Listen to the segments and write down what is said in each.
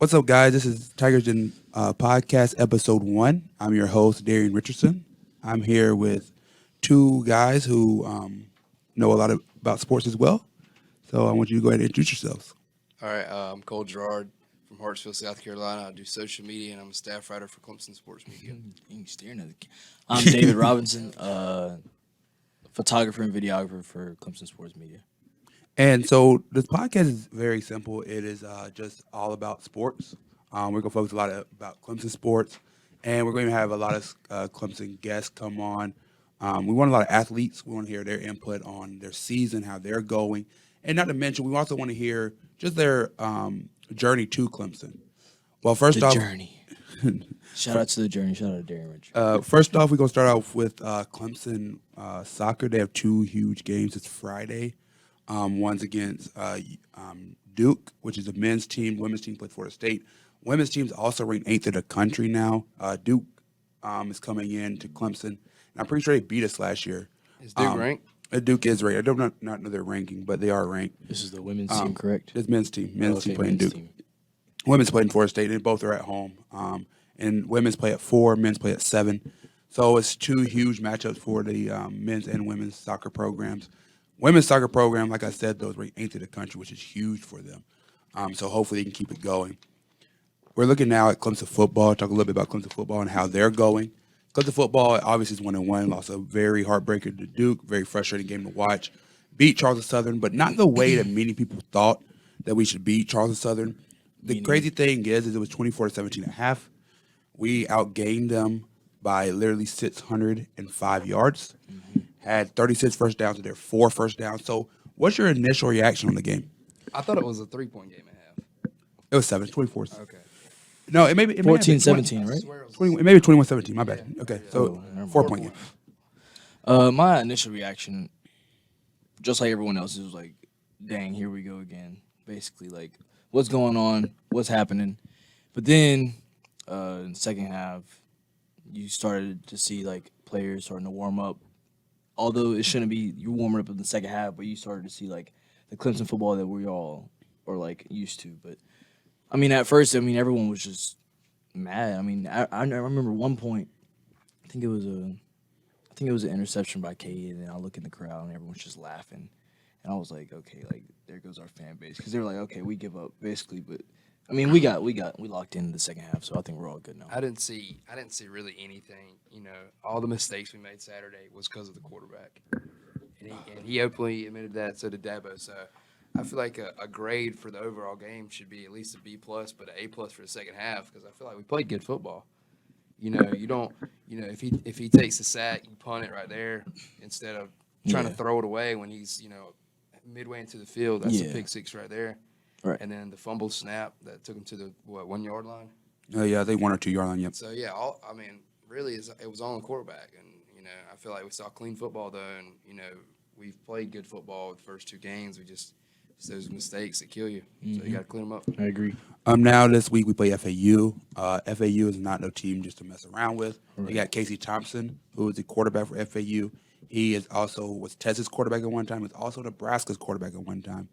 What's up, guys? This is Tigers Den Podcast, Episode 1. I'm your host, Derian Richardson. I'm here with two guys who know a lot about sports as well. So I want you to go ahead and introduce yourselves. All right, I'm Cole Gerard from Hartsville, South Carolina. I do social media, and I'm a staff writer for Clemson Sports Media. You staring at the I'm David Robinson, photographer and videographer for Clemson Sports Media. And so this podcast is very simple. It is just all about sports. We're going to focus a lot about Clemson sports, and we're going to have a lot of Clemson guests come on. We want a lot of athletes. We want to hear their input on their season, how they're going. And not to mention, we also want to hear just their journey to Clemson. Well, first off, Journey. Shout out to the journey. Shout out to Derian Rich. first off, we're going to start off with Clemson soccer. They have two huge games. It's Friday. One's against Duke, which is a men's team. Women's team played Florida State. Women's team's also ranked 8th in the country now. Duke is coming in to Clemson. And I'm pretty sure they beat us last year. Is Duke ranked? Duke is ranked. I do not know their ranking, but they are ranked. This is the women's team, correct? It's men's team. Men's team playing men's Duke. team. Women's playing Florida State, and both are at home. And women's play at 4, men's play at 7. So it's two huge matchups for the men's and women's soccer programs. Women's soccer program, like I said, those ranked 8th in the country, which is huge for them. So hopefully they can keep it going. We're looking now at Clemson football, talk a little bit about Clemson football and how they're going. Clemson football obviously is 1-1, lost a very heartbreaker to Duke, very frustrating game to watch. Beat Charleston Southern, but not the way that many people thought that we should beat Charleston Southern. The crazy thing is it was 24-17 at half. We outgained them by literally 605 yards. Had 36 first downs to their 4 first downs. So what's your initial reaction on the game? I thought it was a 3-point game at half. It was 7, 24. Okay. No, it may be 14-17, right? 20, it may be 21-17, my bad. Okay, so 4-point game. My initial reaction, just like everyone else, was like, dang, here we go again. Basically, like, what's going on? What's happening? But then, in the second half, you started to see, like, players starting to warm up. Although it shouldn't be, you warming up in the second half, but you started to see, like, the Clemson football that we all are, like, used to. But, I mean, at first, everyone was just mad. I mean, I remember one point, I think it was an interception by Cade, and then I look in the crowd, and everyone's just laughing. And I was like, okay, like, there goes our fan base. Because they were like, okay, we give up, basically. But, I mean, we locked in the second half, so I think we're all good now. I didn't see really anything. You know, all the mistakes we made Saturday was because of the quarterback, and he openly admitted that. So did Dabo. So I feel like a grade for the overall game should be at least a B+, but an A+ for the second half because I feel like we played good football. You know, you don't. You know, if he takes the sack, you punt it right there instead of trying to throw it away when he's midway into the field. That's a pick six right there. Right. And then the fumble snap that took him to the 1 yard line. Yeah, I think 1 or 2 yard line. Yep. So yeah, really, it was on the quarterback, and I feel like we saw clean football though, and we've played good football the first 2 games. We just it's those mistakes that kill you, so you got to clean them up. I agree. Now this week we play FAU. FAU is not no team just to mess around with. Right. They got Casey Thompson, who is the quarterback for FAU. He is also was Texas quarterback at one time. Was also Nebraska's quarterback at one time.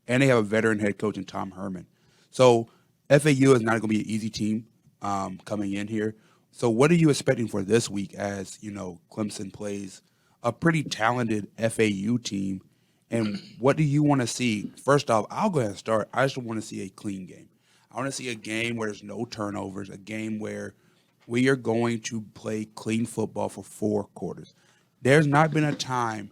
And they have a veteran head coach in Tom Herman. So FAU is not going to be an easy team coming in here. So what are you expecting for this week as, Clemson plays a pretty talented FAU team? And what do you want to see? First off, I'll go ahead and start. I just want to see a clean game. I want to see a game where there's no turnovers, a game where we are going to play clean football for 4 quarters. There's not been a time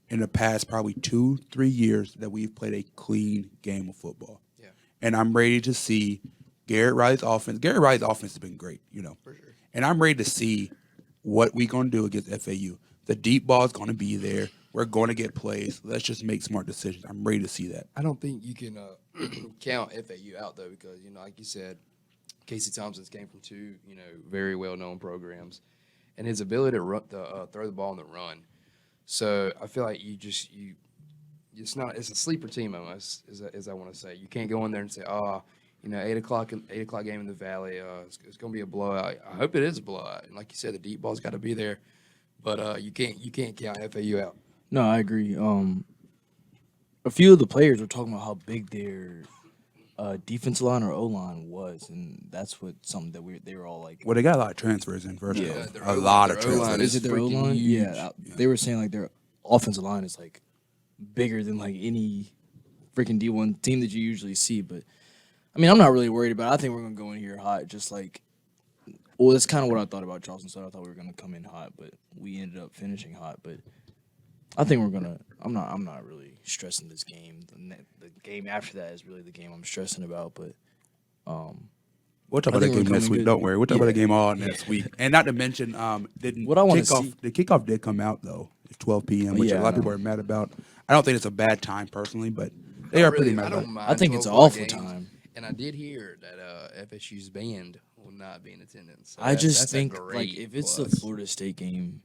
in the past probably 2-3 years that we've played a clean game of football. Yeah. And I'm ready to see Garrett Riley's offense. Garrett Riley's offense has been great, For sure. And I'm ready to see what we're going to do against FAU. The deep ball is going to be there. We're going to get plays. Let's just make smart decisions. I'm ready to see that. I don't think you can count FAU out though, because like you said, Casey Thompson's came from 2 very well known programs, and his ability to throw the ball on the run. So I feel like it's a sleeper team almost, as I want to say. You can't go in there and say, 8 o'clock game in the Valley, it's going to be a blowout. I hope it is a blowout. And like you said, the deep ball's got to be there, but you can't count FAU out. No, I agree. A few of the players were talking about how big defensive line or O line was, and that's what something that they were all like. Well, they got a lot of transfers in first. Yeah, Yeah, a lot of their O-line transfers. Is it their O freaking line? huge. Yeah, they were saying like their offensive line is like bigger than like any freaking D1 team that you usually see. But I mean, I'm not really worried about it. I think we're gonna go in here hot, just like. Well, that's kind of what I thought about Charleston. So I thought we were gonna come in hot, but we ended up finishing hot. But I think we're gonna. I'm not really stressing this game. The game after that is really the game I'm stressing about. But We'll talk I about that think we're game next coming week. good. Don't worry. We'll talk about Yeah. the game all next week. And not to mention, didn't What I wanna kickoff. see- The kickoff did come out though. It's 12 p.m., which Yeah, a lot I of people know. are mad about. I don't think it's a bad time personally, but they are pretty mad I about don't it. mind. I think it's an 12 awful games. time. And I did hear that FSU's band will not be in attendance. So I just that's a think great like if it's the plus. Florida State game,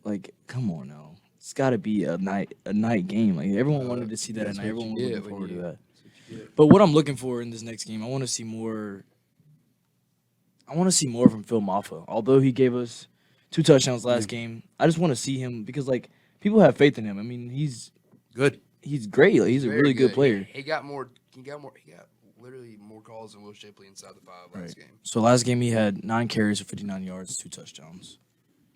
like come on now, it's got to be a night game. Like everyone wanted to see that, that's and what everyone you was get looking when forward to you- that. that's what you get. But what I'm looking for in this next game, I want to see more. I want to see more from Phil Maffa. Although he gave us 2 touchdowns last game, I just want to see him because like people have faith in him. I mean, he's Good. great. Like, he's a Very really good player. He got literally more calls than Will Shipley inside the 5 last game. So last game he had 9 carries for 59 yards, 2 touchdowns.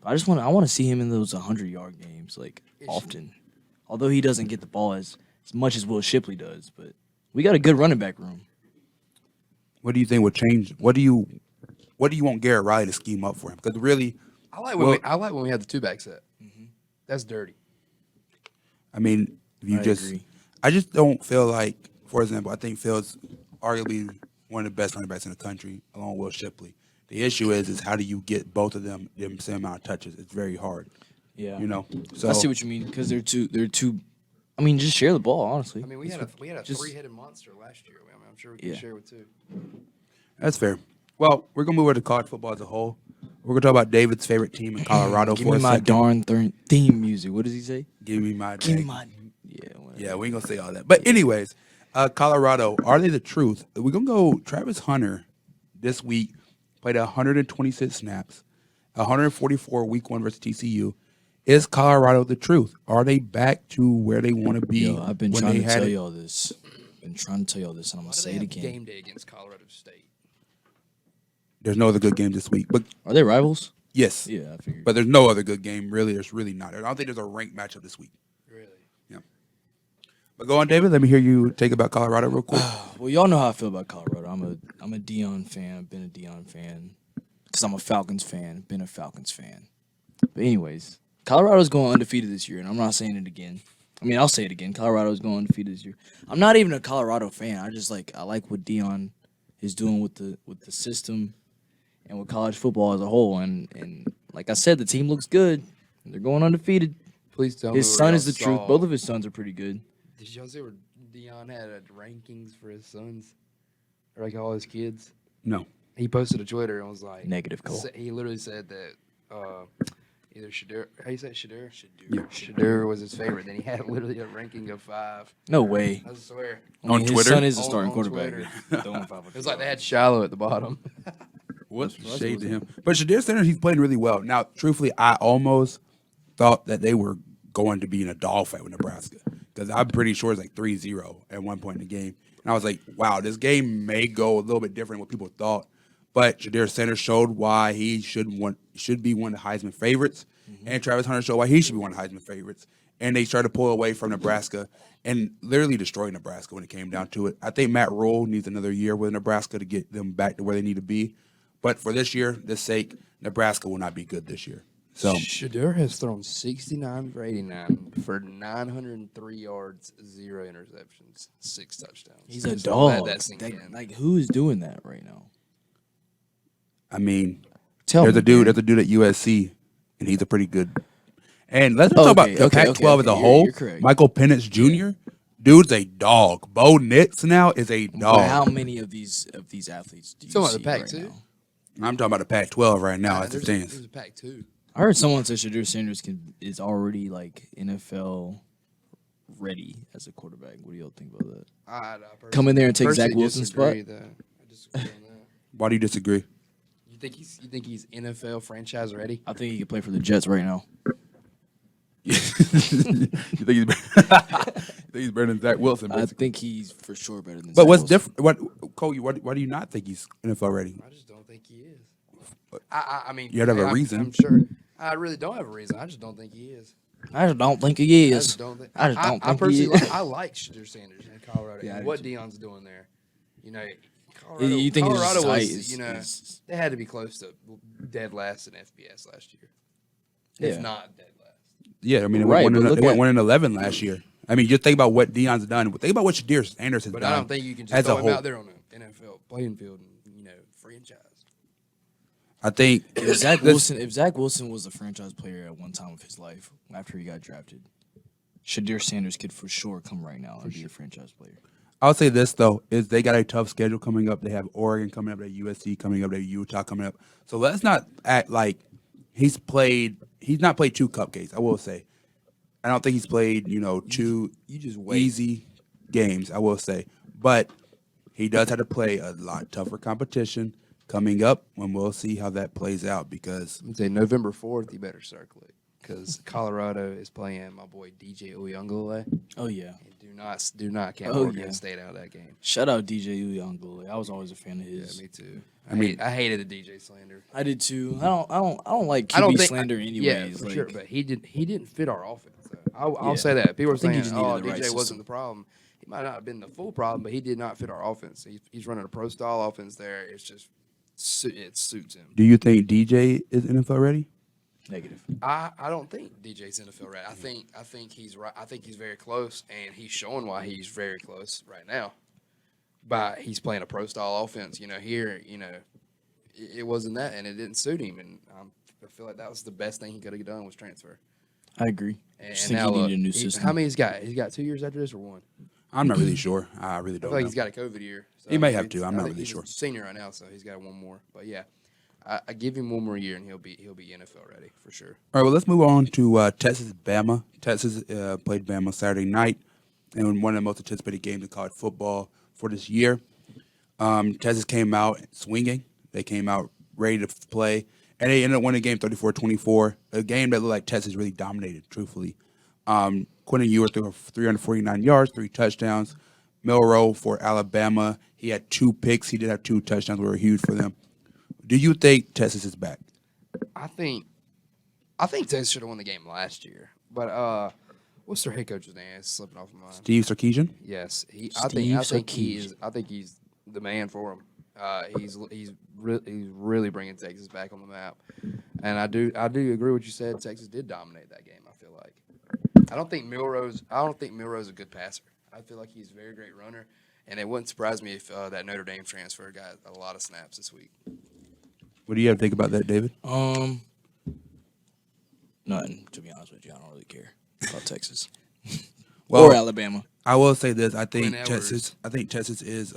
I want to see him in those 100-yard games like often. Although he doesn't get the ball as much as Will Shipley does, but we got a good running back room. What do you think would change? What do you want Garrett Riley to scheme up for him? Because really, I like when we had the 2-back set. That's dirty. I mean, if you I just, agree. I just don't feel like, for example, I think Phil's arguably one of the best running backs in the country, along with Will Shipley. The issue is how do you get both of them the same amount of touches? It's very hard. Yeah, You know, so I see what you mean because they're two. I mean, just share the ball, honestly. I mean, we had a just- 3-headed monster last year. I mean, I'm sure we can Yeah. share with 2. that's fair. Well, we're gonna move over to college football as a whole. We're gonna talk about David's favorite team in Colorado Give for me a my second. darn theme music. What does he say? Give me my. Give me dang- my whatever. Yeah, we ain't gonna say all that. But anyways, Colorado, are they the truth? We're gonna go. Travis Hunter this week played 126 snaps, 144 week 1 versus TCU. Is Colorado the truth? Are they back to where they want to be? Yo, I've been when trying they to had tell it? y'all this. Been trying to tell y'all this, and I'm Why gonna do say they it have again. game day against Colorado State? There's no other good game this week. But Are they rivals? yes, Yeah, I figured. but there's no other good game. Really, there's really not. I don't think there's a ranked matchup this week. Really? But go on, David. Let me hear you take about Colorado real quick. Well, y'all know how I feel about Colorado. I'm a Dion fan. Been a Dion fan because I'm a Falcons fan. Been a Falcons fan. But anyways, Colorado's going undefeated this year, and I'm not saying it again. I mean, I'll say it again. Colorado's going undefeated this year. I'm not even a Colorado fan. I like what Dion is doing with the system and with college football as a whole. And like I said, the team looks good. They're going undefeated. Please tell me. His son is the truth. Both of his sons are pretty good. Did y'all see where Dion had rankings for his sons? Or like all his kids? No. He posted a Twitter and was like, Negative, Cole. He literally said that either Shadur, how you say it, Shadur? Yeah. Shadur was his favorite. Then he had literally a ranking of 5. No way. I swear. On His Twitter? son is a On- starting on quarterback. Twitter. It was like they had Shiloh at the bottom. What's That's shade what's to him? But Shadir Sanders, he's playing really well. Now, truthfully, I almost thought that they were going to be in a dogfight with Nebraska because I'm pretty sure it's like 3-0 at one point in the game. And I was like, wow, this game may go a little bit different than what people thought. But Shadir Sanders showed why he should be one of the Heisman favorites. And Travis Hunter showed why he should be one of the Heisman favorites. And they started to pull away from Nebraska and literally destroy Nebraska when it came down to it. I think Matt Rule needs another year with Nebraska to get them back to where they need to be. But for this year, this sake, Nebraska will not be good this year. So Shadur has thrown 69 for 89 for 903 yards, 0 interceptions, 6 touchdowns. He's a Just let dog. that sink in. Like, who is doing that right now? I mean, Tell there's me. a dude at USC, and he's a pretty good. And let's talk about the Pac-12 as a whole. You're correct. Michael Penix Jr. Dude's a dog. Bo Nix now is a But dog. how many of these athletes do you Talking about see the Pac, right too? now? I'm talking about the Pac-12 right now as it stands. There's a pack 2. I heard someone say Shadur Sanders is already like NFL ready as a quarterback. What do y'all think about that? Come in there and take Zach Wilson's spot? I disagree on that. Why do you disagree? You think he's NFL franchise ready? I think he could play for the Jets right now. you think he's better than Zach Wilson? I Basically. think he's for sure better than. But Zach what's Wilson. different? What Cole? Why do you not think he's NFL ready? I just don't think he is. I mean, You have to have a I'm- reason. I'm sure. I really don't have a reason. I just don't think he is. I just don't think he I is. just don't think. I just don't I think he personally is. like, I like Shadur Sanders in Colorado. Yeah, I and do what too. Dion's doing there, you know, Colorado. You think his Colorado height was, is- you know, is- they had to be close to dead last in FBS last year, Yeah. if not dead last. Yeah, I mean, Right, it but look went at- 1-11 last year. I mean, just think about what Dion's done. Think about what Shadur Sanders has But done. I don't think you can just as a throw him whole. out there on the NFL playing field and franchise. I think If Zach Wilson was a franchise player at one time of his life after he got drafted, Shadur Sanders could for sure come right now and be a franchise player. I'll say this though: is they got a tough schedule coming up. They have Oregon coming up, they have USC coming up, they have Utah coming up. So let's not act like he's not played 2 cupcakes. I will say, I don't think he's played two You just wait. easy games. I will say, but he does have to play a lot tougher competition coming up, and we'll see how that plays out because I'd say November 4th, you better circle it because Colorado is playing my boy DJ Uyunglele. Oh yeah. Do not count Oh, Oregon yeah. State out of that game. Shout out DJ Uyunglele. I was always a fan of Yeah, his. me too. I mean- I hated the DJ slander. I did too. I don't like I don't QB think slander anyways. Yeah, for like, sure. But he didn't fit our offense. Though. I'll Yeah. say that. People are I think he saying, just needed "Oh, the right DJ wasn't system. the problem." He might not have been the full problem, but he did not fit our offense. He's running a pro style offense there. It's just it suits him. do you think DJ is NFL ready? negative. I don't think DJ's NFL right. I think he's right. I think he's very close, and he's showing why he's very close right now. But he's playing a pro style offense. Here, it wasn't that, and it didn't suit him. And I feel like that was the best thing he could have done was transfer. I agree. And Just think now he needed look, a new system. How many he's got? He's got 2 years after this or 1? I'm not really sure. I really I don't feel like know. he's got a COVID year. So He may I mean, have to. I'm I not think really he's sure. a senior right now, so he's got 1 more. But yeah, I give him 1 more year, and he'll be NFL ready for sure. All right, well, let's move on to Texas Bama. Texas played Bama Saturday night in one of the most anticipated games in college football for this year. Texas came out swinging. They came out ready to play, and they ended up winning the game 34-24, a game that looked like Texas really dominated, truthfully. Quentin Ewers threw 349 yards, 3 touchdowns. Milroe for Alabama, he had 2 picks. He did have 2 touchdowns, which were huge for them. Do you think Texas is back? I think Texas should have won the game last year, but what's their head coach's name? It's slipping off my mind. Steve Sarkisian? Yes, I Steve think Sarkisian. he's the man for him. He's really bringing Texas back on the map, and I do agree with what you said. Texas did dominate that game. I feel like I don't think Milroe's a good passer. I feel like he's a very great runner, and it wouldn't surprise me if that Notre Dame transfer got a lot of snaps this week. What do you have to think about that, David? Nothing, to be honest with you. I don't really care about Texas Well, or Alabama. I will say this: I think Quinn Texas. I think Texas is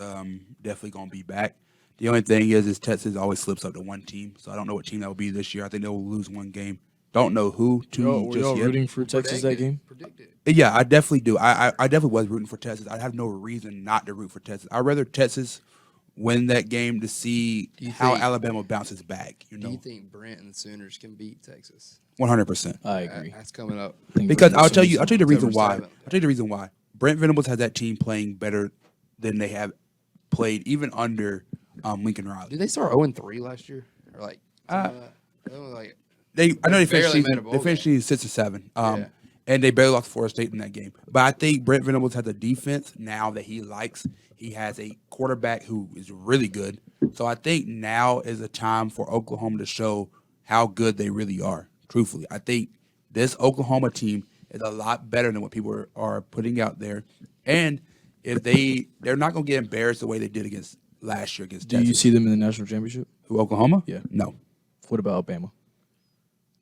definitely going to be back. The only thing is Texas always slips up to one team, so I don't know what team that will be this year. I think they will lose 1 game. Don't know who to Were just y'all yet. rooting for Texas that game? Predicted. Yeah, I definitely do. I definitely was rooting for Texas. I have no reason not to root for Texas. I'd rather Texas win that game to see Do you how think- Alabama bounces back. Do you think Brent and the Sooners can beat Texas? 100%. I agree. That's coming up. I think Because Brandon I'll tell you Sooners- the reason October why. 7th. I'll tell you the reason why. Brent Venables has that team playing better than they have played even under Lincoln Riley. Did they start 0-3 last year? Or like, something like that? It was like I know they barely finished made a bowl they finished game. season 6 or 7. Yeah. And they barely lost to Florida State in that game. But I think Brent Venables has a defense now that he likes. He has a quarterback who is really good. So I think now is a time for Oklahoma to show how good they really are. Truthfully, I think this Oklahoma team is a lot better than what people are putting out there. And if they're not going to get embarrassed the way they did against last year against Do Texas. you see them in the national championship? Who, Oklahoma? Yeah. No. What about Alabama?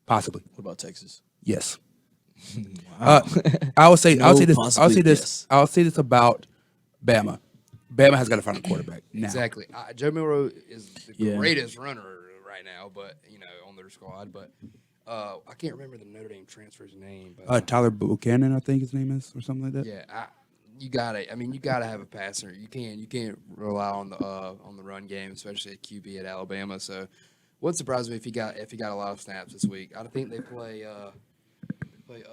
Possibly. What about Texas? Yes. Wow. I'll say No, this. possibly yes. I'll say this about Bama. Bama has got to find a quarterback now. exactly. Joe Milroe is the Yeah. greatest runner right now, but on their squad. But I can't remember the Notre Dame transfer's name. But Tyler Buchanan, I think his name is, or something like that. yeah, you gotta have a passer. You can't rely on the run game, especially at QB at Alabama. So, wouldn't surprise me if he got a lot of snaps this week. I think they play. Play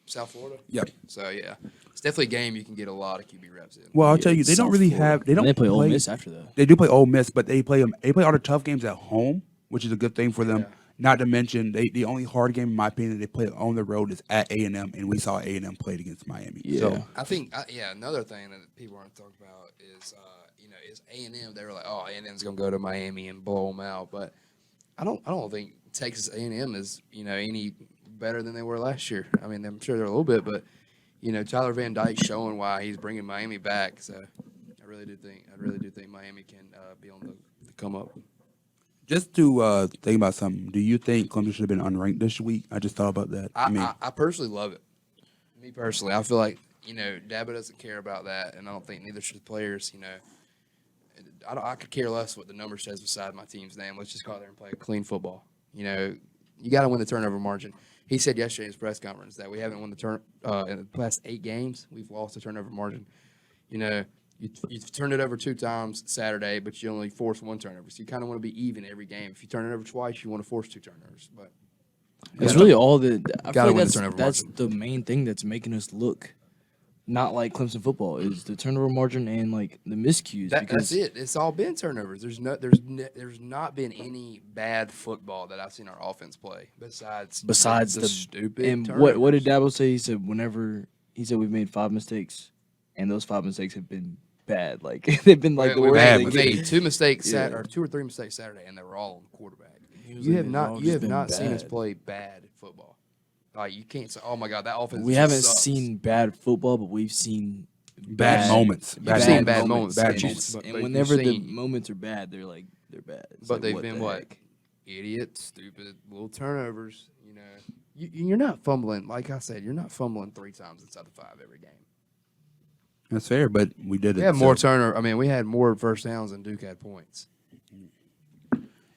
South Florida. Yep. So yeah, it's definitely a game you can get a lot of QB reps in. Well, I'll tell you, they don't South really Florida. have. They don't And they play Ole Miss after that. They do play Ole Miss, but they play them. They play all the tough games at home, which is a good thing for them. Yeah. Not to mention, the only hard game, in my opinion, they play on the road is at A&M, and we saw A&M played against Miami. Yeah. So I think another thing that people aren't talking about is is A&M. They were like, oh, A&M's gonna go to Miami and blow them out, but I don't think Texas A&M is any better than they were last year. I mean, I'm sure they're a little bit, but Tyler Van Dyke's showing why he's bringing Miami back. So I really do think Miami can be on the come up. just to think about something, do you think Clemson should have been unranked this week? I just thought about that. I personally love it. Me personally, I feel like Dabo doesn't care about that, and I don't think neither should the players. I could care less what the number says beside my team's name. Let's just go out there and play a clean football. You got to win the turnover margin. He said yesterday in his press conference that we haven't won the in the past 8 games. We've lost the turnover margin. You've turned it over 2 times Saturday, but you only forced 1 turnover. So you kind of want to be even every game. If you turn it over twice, you want to force 2 turnovers. But It's really all the. I Gotta feel win like the turnover that's margin. the main thing that's making us look not like Clemson football is the turnover margin and like the miscues. that's it. It's all been turnovers. There's not been any bad football that I've seen our offense play besides the stupid And turnovers. what did Dabo say? He said we've made 5 mistakes, and those 5 mistakes have been bad. Like they've been like the we worst. bad made, thing. we made 2 mistakes Yeah. or 2 or 3 mistakes Saturday, and they were all on the quarterback. was You like, have it's all not just been seen us bad. play bad football. Like you can't say, "Oh my God, that offense." We just haven't sucks." seen bad football, but we've seen bad moments. You've seen bad moments. Bad And- moments. But And you've whenever the seen- moments are bad, they're bad. It's But like, they've what been the what? heck? Idiot, stupid, little turnovers. You're not fumbling. Like I said, you're not fumbling 3 times inside the 5 every game. That's fair, but we did it. We had more so- we had more first downs than Duke had points.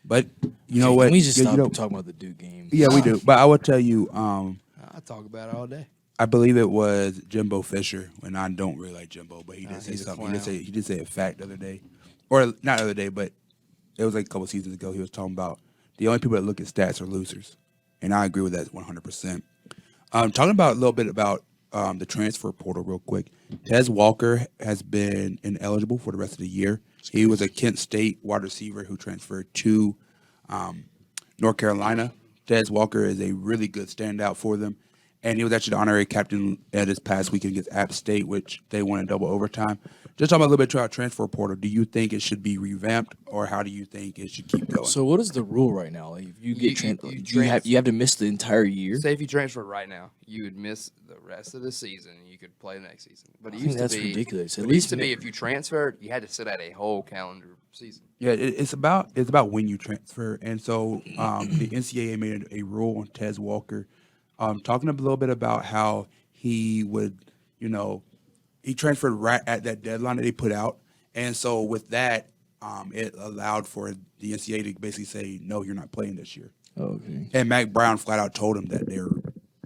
But you know what? Can we just You stop know- talking about the Duke game? Yeah, we do. But I will tell you, I talk about it all day. I believe it was Jimbo Fisher, and I don't really like Jimbo, but he did say he's a something. clown. He did say a fact the other day, or not the other day, but it was like a couple seasons ago. He was talking about the only people that look at stats are losers, and I agree with that 100%. Talking about a little bit about the transfer portal real quick. Tez Walker has been ineligible for the rest of the year. He was a Kent State wide receiver who transferred to North Carolina. Tez Walker is a really good standout for them. And he was actually the honorary captain at this past weekend against App State, which they won in double overtime. Just talking about a little bit about transfer portal. Do you think it should be revamped, or how do you think it should keep going? So what is the rule right now? Like if you get you have to miss the entire year. Say if you transfer right now, you would miss the rest of the season. And you could play the next season. But it I used think that's to be ridiculous. At It least used to be if you transferred, you had to sit out a whole calendar season. Yeah, it's about when you transfer, and so the NCAA made a rule on Tez Walker, talking a little bit about how he would, he transferred right at that deadline that they put out, and so with that, it allowed for the NCAA to basically say, no, you're not playing this year. Okay. And Mac Brown flat out told him that they're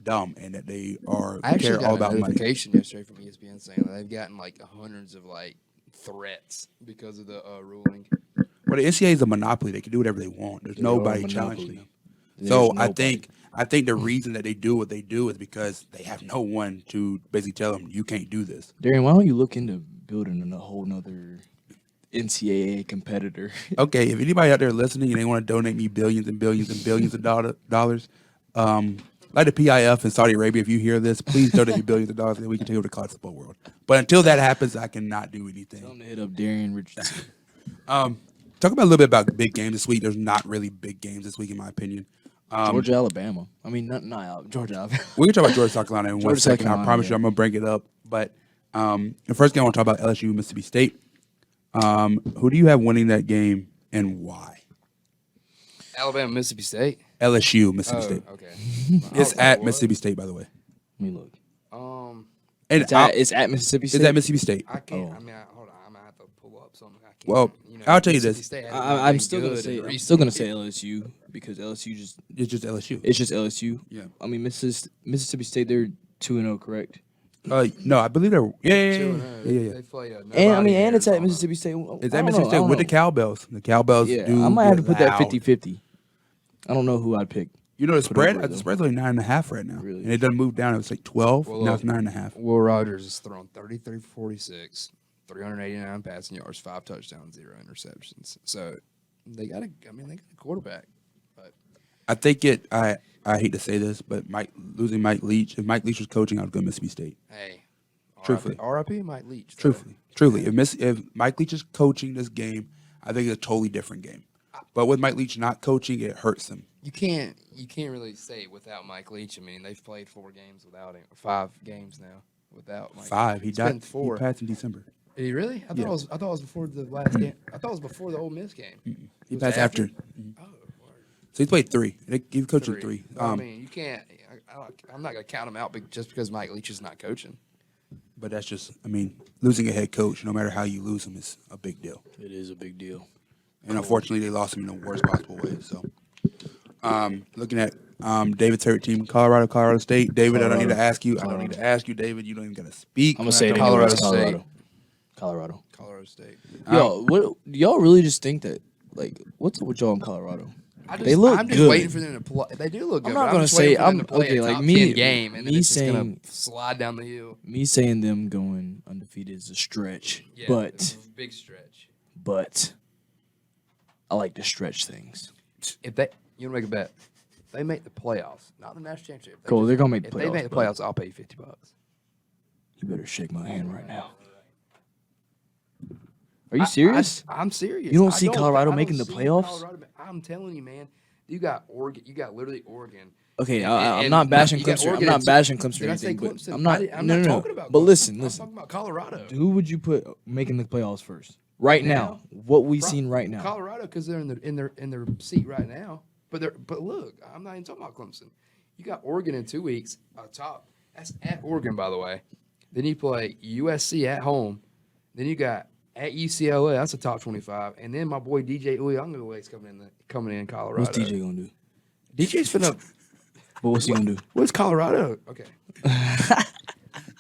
dumb and that they are I actually care got all a about money. notification yesterday from ESPN saying that they've gotten like hundreds of threats because of the ruling. Well, the NCAA is a monopoly; they can do whatever they want. There's They are a nobody monopoly. challenging them. There's So nobody. I think the reason that they do what they do is because they have no one to basically tell them you can't do this. Darian, why don't you look into building a whole nother NCAA competitor? Okay, if anybody out there listening and they want to donate me billions and billions and billions of dollars, like the PIF in Saudi Arabia, if you hear this, please donate me billions of dollars and we can take over the college football world. But until that happens, I cannot do Tell anything. him to hit up Darian Richardson. Talk about a little bit about big games this week. There's not really big games this week, in my opinion. Georgia, Alabama. I mean, not Georgia, Alabama. We're going to talk about Georgia, South Carolina in one Georgia, South second. I Carolina, promise you yeah. I'm going to bring it up. But the first game I want to talk about LSU, Mississippi State. Who do you have winning that game and why? Alabama, Mississippi State. LSU, Mississippi State. Okay. It's at Mississippi State, by the way. Let me look. And It's at Mississippi State. it's at Mississippi State. I can't. Oh. I mean, hold on. I'm gonna have to pull up something. I can't. Well, I'll tell you Mississippi this. State hasn't been I'm still gonna good say in I'm recent still gonna say years. LSU because LSU just It's just LSU. it's just LSU. Yeah. I mean Mississippi State they're 2-0, correct? No, I believe they're yeah. 2-0. Yeah. They play And nobody and it's here at on Mississippi State. It's at Mississippi State with the cowbells. The cowbells Yeah, do I might have to get put that loud. 50-50. I don't know who I'd pick. You know the spread? over, The though. spread's only 9.5 right now, Really? and it doesn't move down. It was like 12. Well, now look, it's 9.5. Will Rogers is thrown 33 for 46, 389 passing yards, 5 touchdowns, 0 interceptions. So they got a quarterback. But I think it. I hate to say this, but losing Mike Leach. If Mike Leach was coaching, I would go Mississippi State. hey, Truthfully. RIP Mike Leach. though. Truthfully, if Mike Leach is coaching this game, I think it's a totally different game. But with Mike Leach not coaching, it hurts him. You can't really say it without Mike Leach. I mean, they've played 4 games without him, 5 games now without Mike. 5. He It's died. been 4. He passed in December. Did he really? I thought it was before the last game. I thought it was before the Ole Miss game. He was passed after. Oh, word. So he's played 3. He's coaching 3. I mean, you can't. I'm not gonna count him out just because Mike Leach is not coaching. But that's just. I mean, losing a head coach, no matter how you lose him, is a big deal. It is a big deal. And unfortunately, they lost him in the worst possible way. So, looking at David's favorite team, Colorado State. David, I don't need to ask you. I don't need to ask you, David. You don't even got to speak. I'm gonna say it Colorado anyways. State. Colorado. Colorado State. Yo, what do y'all really just think that? Like, what's up with y'all in Colorado? They look I'm just good. waiting for them to play. They do look good. I'm but not gonna just waiting say for them I'm to play okay. a Like top me, 10 game, and then me it's just gonna saying slide down the hill. me saying them going undefeated is a stretch, Yeah, but it's a big stretch. I like to stretch things. If they, you want to make a bet? If they make the playoffs, not the national championship. Cool, they're gonna make the If they make the playoffs, playoffs, I'll pay you $50. You better shake my hand right now. Are you serious? I'm serious. You don't I see Colorado I don't making the see playoffs? Colorado I'm telling you, man. You got Oregon. You got literally Oregon. Okay, And- I'm and not bashing you got Clemson. I'm Oregon not and- bashing Clemson or Did I say anything, but Clemson? I'm not. I'm no, not no, talking about But Clemson. listen. I'm talking about Colorado. Who would you put making the playoffs first? Right now, what we've seen right now. Colorado, because they're in their seat right now. But look, I'm not even talking about Clemson. You got Oregon in 2 weeks. Top. That's at Oregon, by the way. Then you play USC at home. Then you got at UCLA. That's a top 25. And then my boy DJ Uyunglele is coming in Colorado. What's DJ gonna do? DJ's finna. But what's he gonna do? What's Colorado? Okay.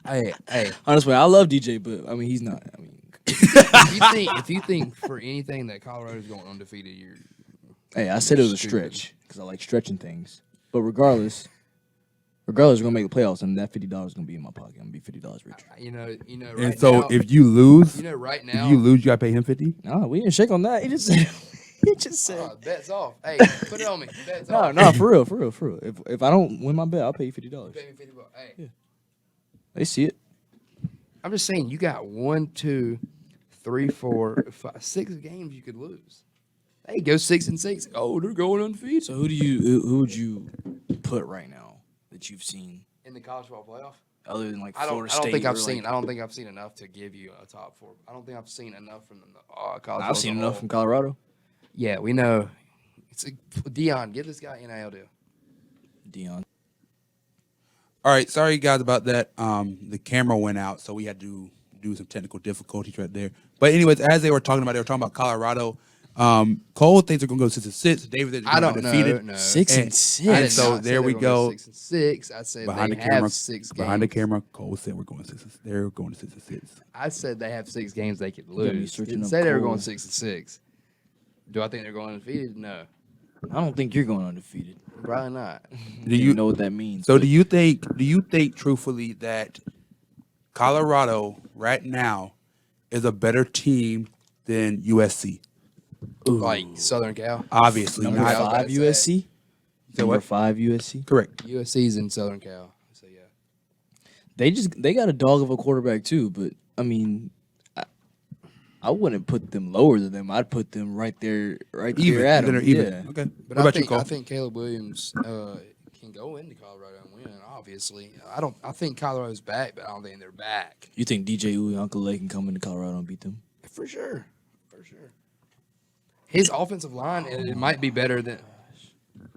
hey. Honestly, I love DJ, but I mean, he's not. I mean, If you think for anything that Colorado's going undefeated, you're. hey, I said it was a Stupid. stretch because I like stretching things. But regardless, we're gonna make the playoffs, and that $50 is gonna be in my pocket. I'm gonna be $50 richer. You know. Right And so now, if you lose, right if now. you lose, you got to pay him 50. No, we didn't shake on that. He just said. He just said. Bet's off. Hey, put it on me. Bet's off. No, for real. If I don't win my bet, I'll pay you $50. Pay me $50. Hey, They see it. I'm just saying, you got 1, 2, 3, 4, 5, 6 games you could lose. Hey, go 6-6. Oh, they're going undefeated. So who would you put right now that you've seen In the college football playoff, other than like I Florida don't State? think I've or, seen. like- I don't think I've seen enough to give you a top 4. I don't think I've seen enough from the college. I've seen enough from Colorado. Yeah, we know. Deion, give this guy NIL deal. Dion. All right, sorry guys about that. The camera went out, so we had to do some technical difficulties right there. But anyways, as they were talking about Colorado. Cole thinks they're gonna go 6-6. David thinks I they're don't going undefeated. know. No. 6-6. I did So not say there they we were gonna go. 6-6. I said Behind they the have camera, 6 games. behind the camera, Cole said we're going 6. They're going to 6-6. I said they have 6 games they could gotta be lose. searching Didn't up say they were Cole. going 6-6. Do I think they're going undefeated? No, I don't think you're going undefeated. probably not. Do you know what that means? So but do you think truthfully that Colorado right now is a better team than USC? Like Southern Cal, Obviously number not. I was about 5 to say. USC? Say Number what? 5 USC? Correct. USC's in Southern Cal. So yeah, They got a dog of a quarterback too, but I mean, I wouldn't put them lower than them. I'd put them right there at Even. them. Even. Yeah. Okay. but What about you, Cole? I think Caleb Williams can go into Colorado and win. Obviously, I think Colorado's back, but I don't think they're back You think DJ Uyunglele can come into Colorado and beat them? for sure. His offensive line, it might be better than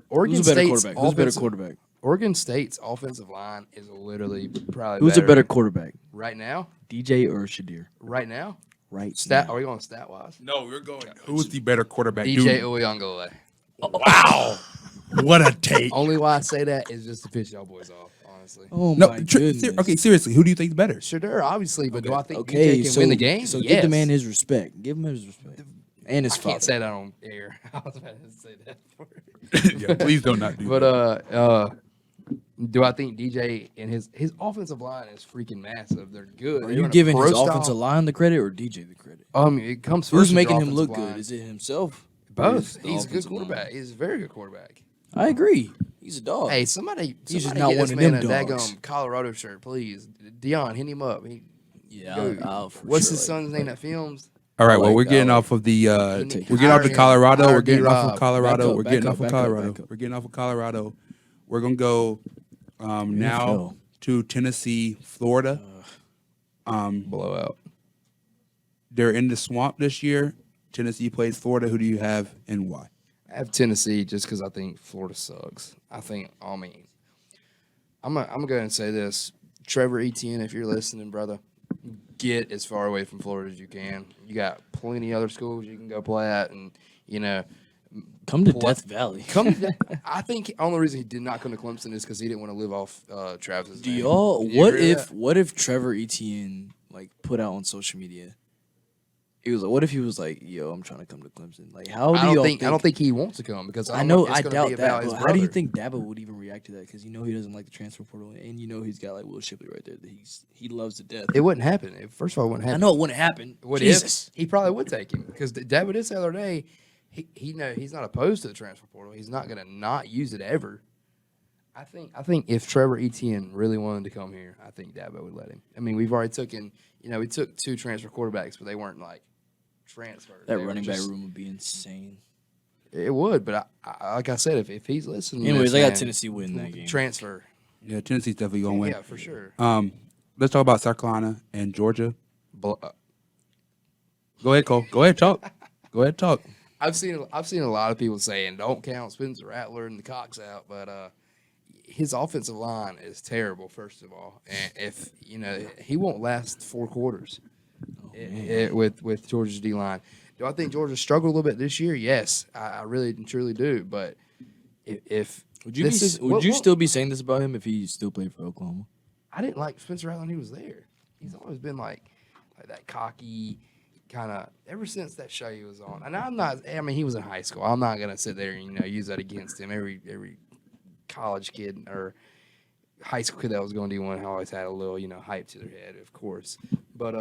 Oregon Who's a better State's quarterback? Who's a better offensive- quarterback? Oregon State's offensive line is literally probably Who's a better quarterback? right now? DJ or Shadir? Right now, Right. stat. now. Are we going stat wise? No, we're going. Who's the better quarterback? DJ Dude, Uyunglele. wow. What a take. Only why I say that is just to piss y'all boys off, honestly. Oh No, my goodness. okay, seriously, who do you think is better? Shadur, obviously, but do I think Okay, DJ can so win the game? So yes. give the man his respect. Give him his respect. And his I father. can't say that on air. I was about to say that. Yeah, please do not do But that. do I think DJ and his offensive line is freaking massive? They're good. Are They're you in a giving his pro-style- offensive line the credit or DJ the credit? It comes first. Who's with making your him look offensive good? line. Is it himself? or Both. is the He's a good offensive line? quarterback. He's a very good quarterback. I agree. He's a dog. Hey, somebody He's just get not this one of man them a dogs. daggum Colorado shirt, please. Dion, hit him up. yeah, Go. I'll for What's sure, his son's name that films? All right, I well, like we're that. getting I like off of the Take we're getting off the hire Colorado. him. We're getting off D-Rob. of Colorado. Back up, We're getting back off of up, Colorado. back up. We're getting off of Colorado. We're gonna go now NFL. to Tennessee, Florida. Blowout. They're in the swamp this year. Tennessee plays Florida. Who do you have and why? I have Tennessee just because I think Florida sucks. I'm gonna go ahead and say this. Trevor Etienne, if you're listening, brother, get as far away from Florida as you can. You got plenty other schools you can go play at, and Come to Death Valley. I think the only reason he did not come to Clemson is because he didn't want to live off Travis's Do name. y'all? Do you What agree with if? that? What if Trevor Etienne put out on social media? He was like, "What if he was like, yo, I'm trying to come to Clemson? Like, how do I y'all don't think I don't think he wants to come because I know. it's I gonna doubt be that. about his But how do you brother. think Dabo would even react to that? Because he doesn't like the transfer portal, and he's got Will Shipley right there that he loves to death. It wouldn't happen. First of all, it wouldn't I happen. know it wouldn't happen. What Jesus. if he probably would take him? Because David did say the other day, he's not opposed to the transfer portal. He's not going to not use it ever. I think if Trevor Etienne really wanted to come here, I think Dabo would let him. I mean, we've already we took 2 transfer quarterbacks, but they weren't transfers. That They were running back just- room would be insane. It would, but I like I said, if he's listening, to Anyways, this, I got man, Tennessee winning that game. Transfer. Yeah, Tennessee's definitely gonna win. Yeah, for sure. Let's talk about South Carolina and Georgia. Blo- Go ahead, Cole. Go ahead, talk. Go ahead, talk. I've seen a lot of people saying don't count Spencer Rattler and the Cox out, but his offensive line is terrible. First of all, and if he won't last 4 quarters with Georgia's D line. Do I think Georgia struggled a little bit this year? Yes, I really and truly do. But if Would you still be saying this about him if he still played for Oklahoma? I didn't like Spencer Rattler when he was there. He's always been like that cocky kind of ever since that show he was on. And I'm not. I mean, he was in high school. I'm not gonna sit there and use that against him. Every college kid or high school kid that was going to D1 always had a little hype to their head, of course. But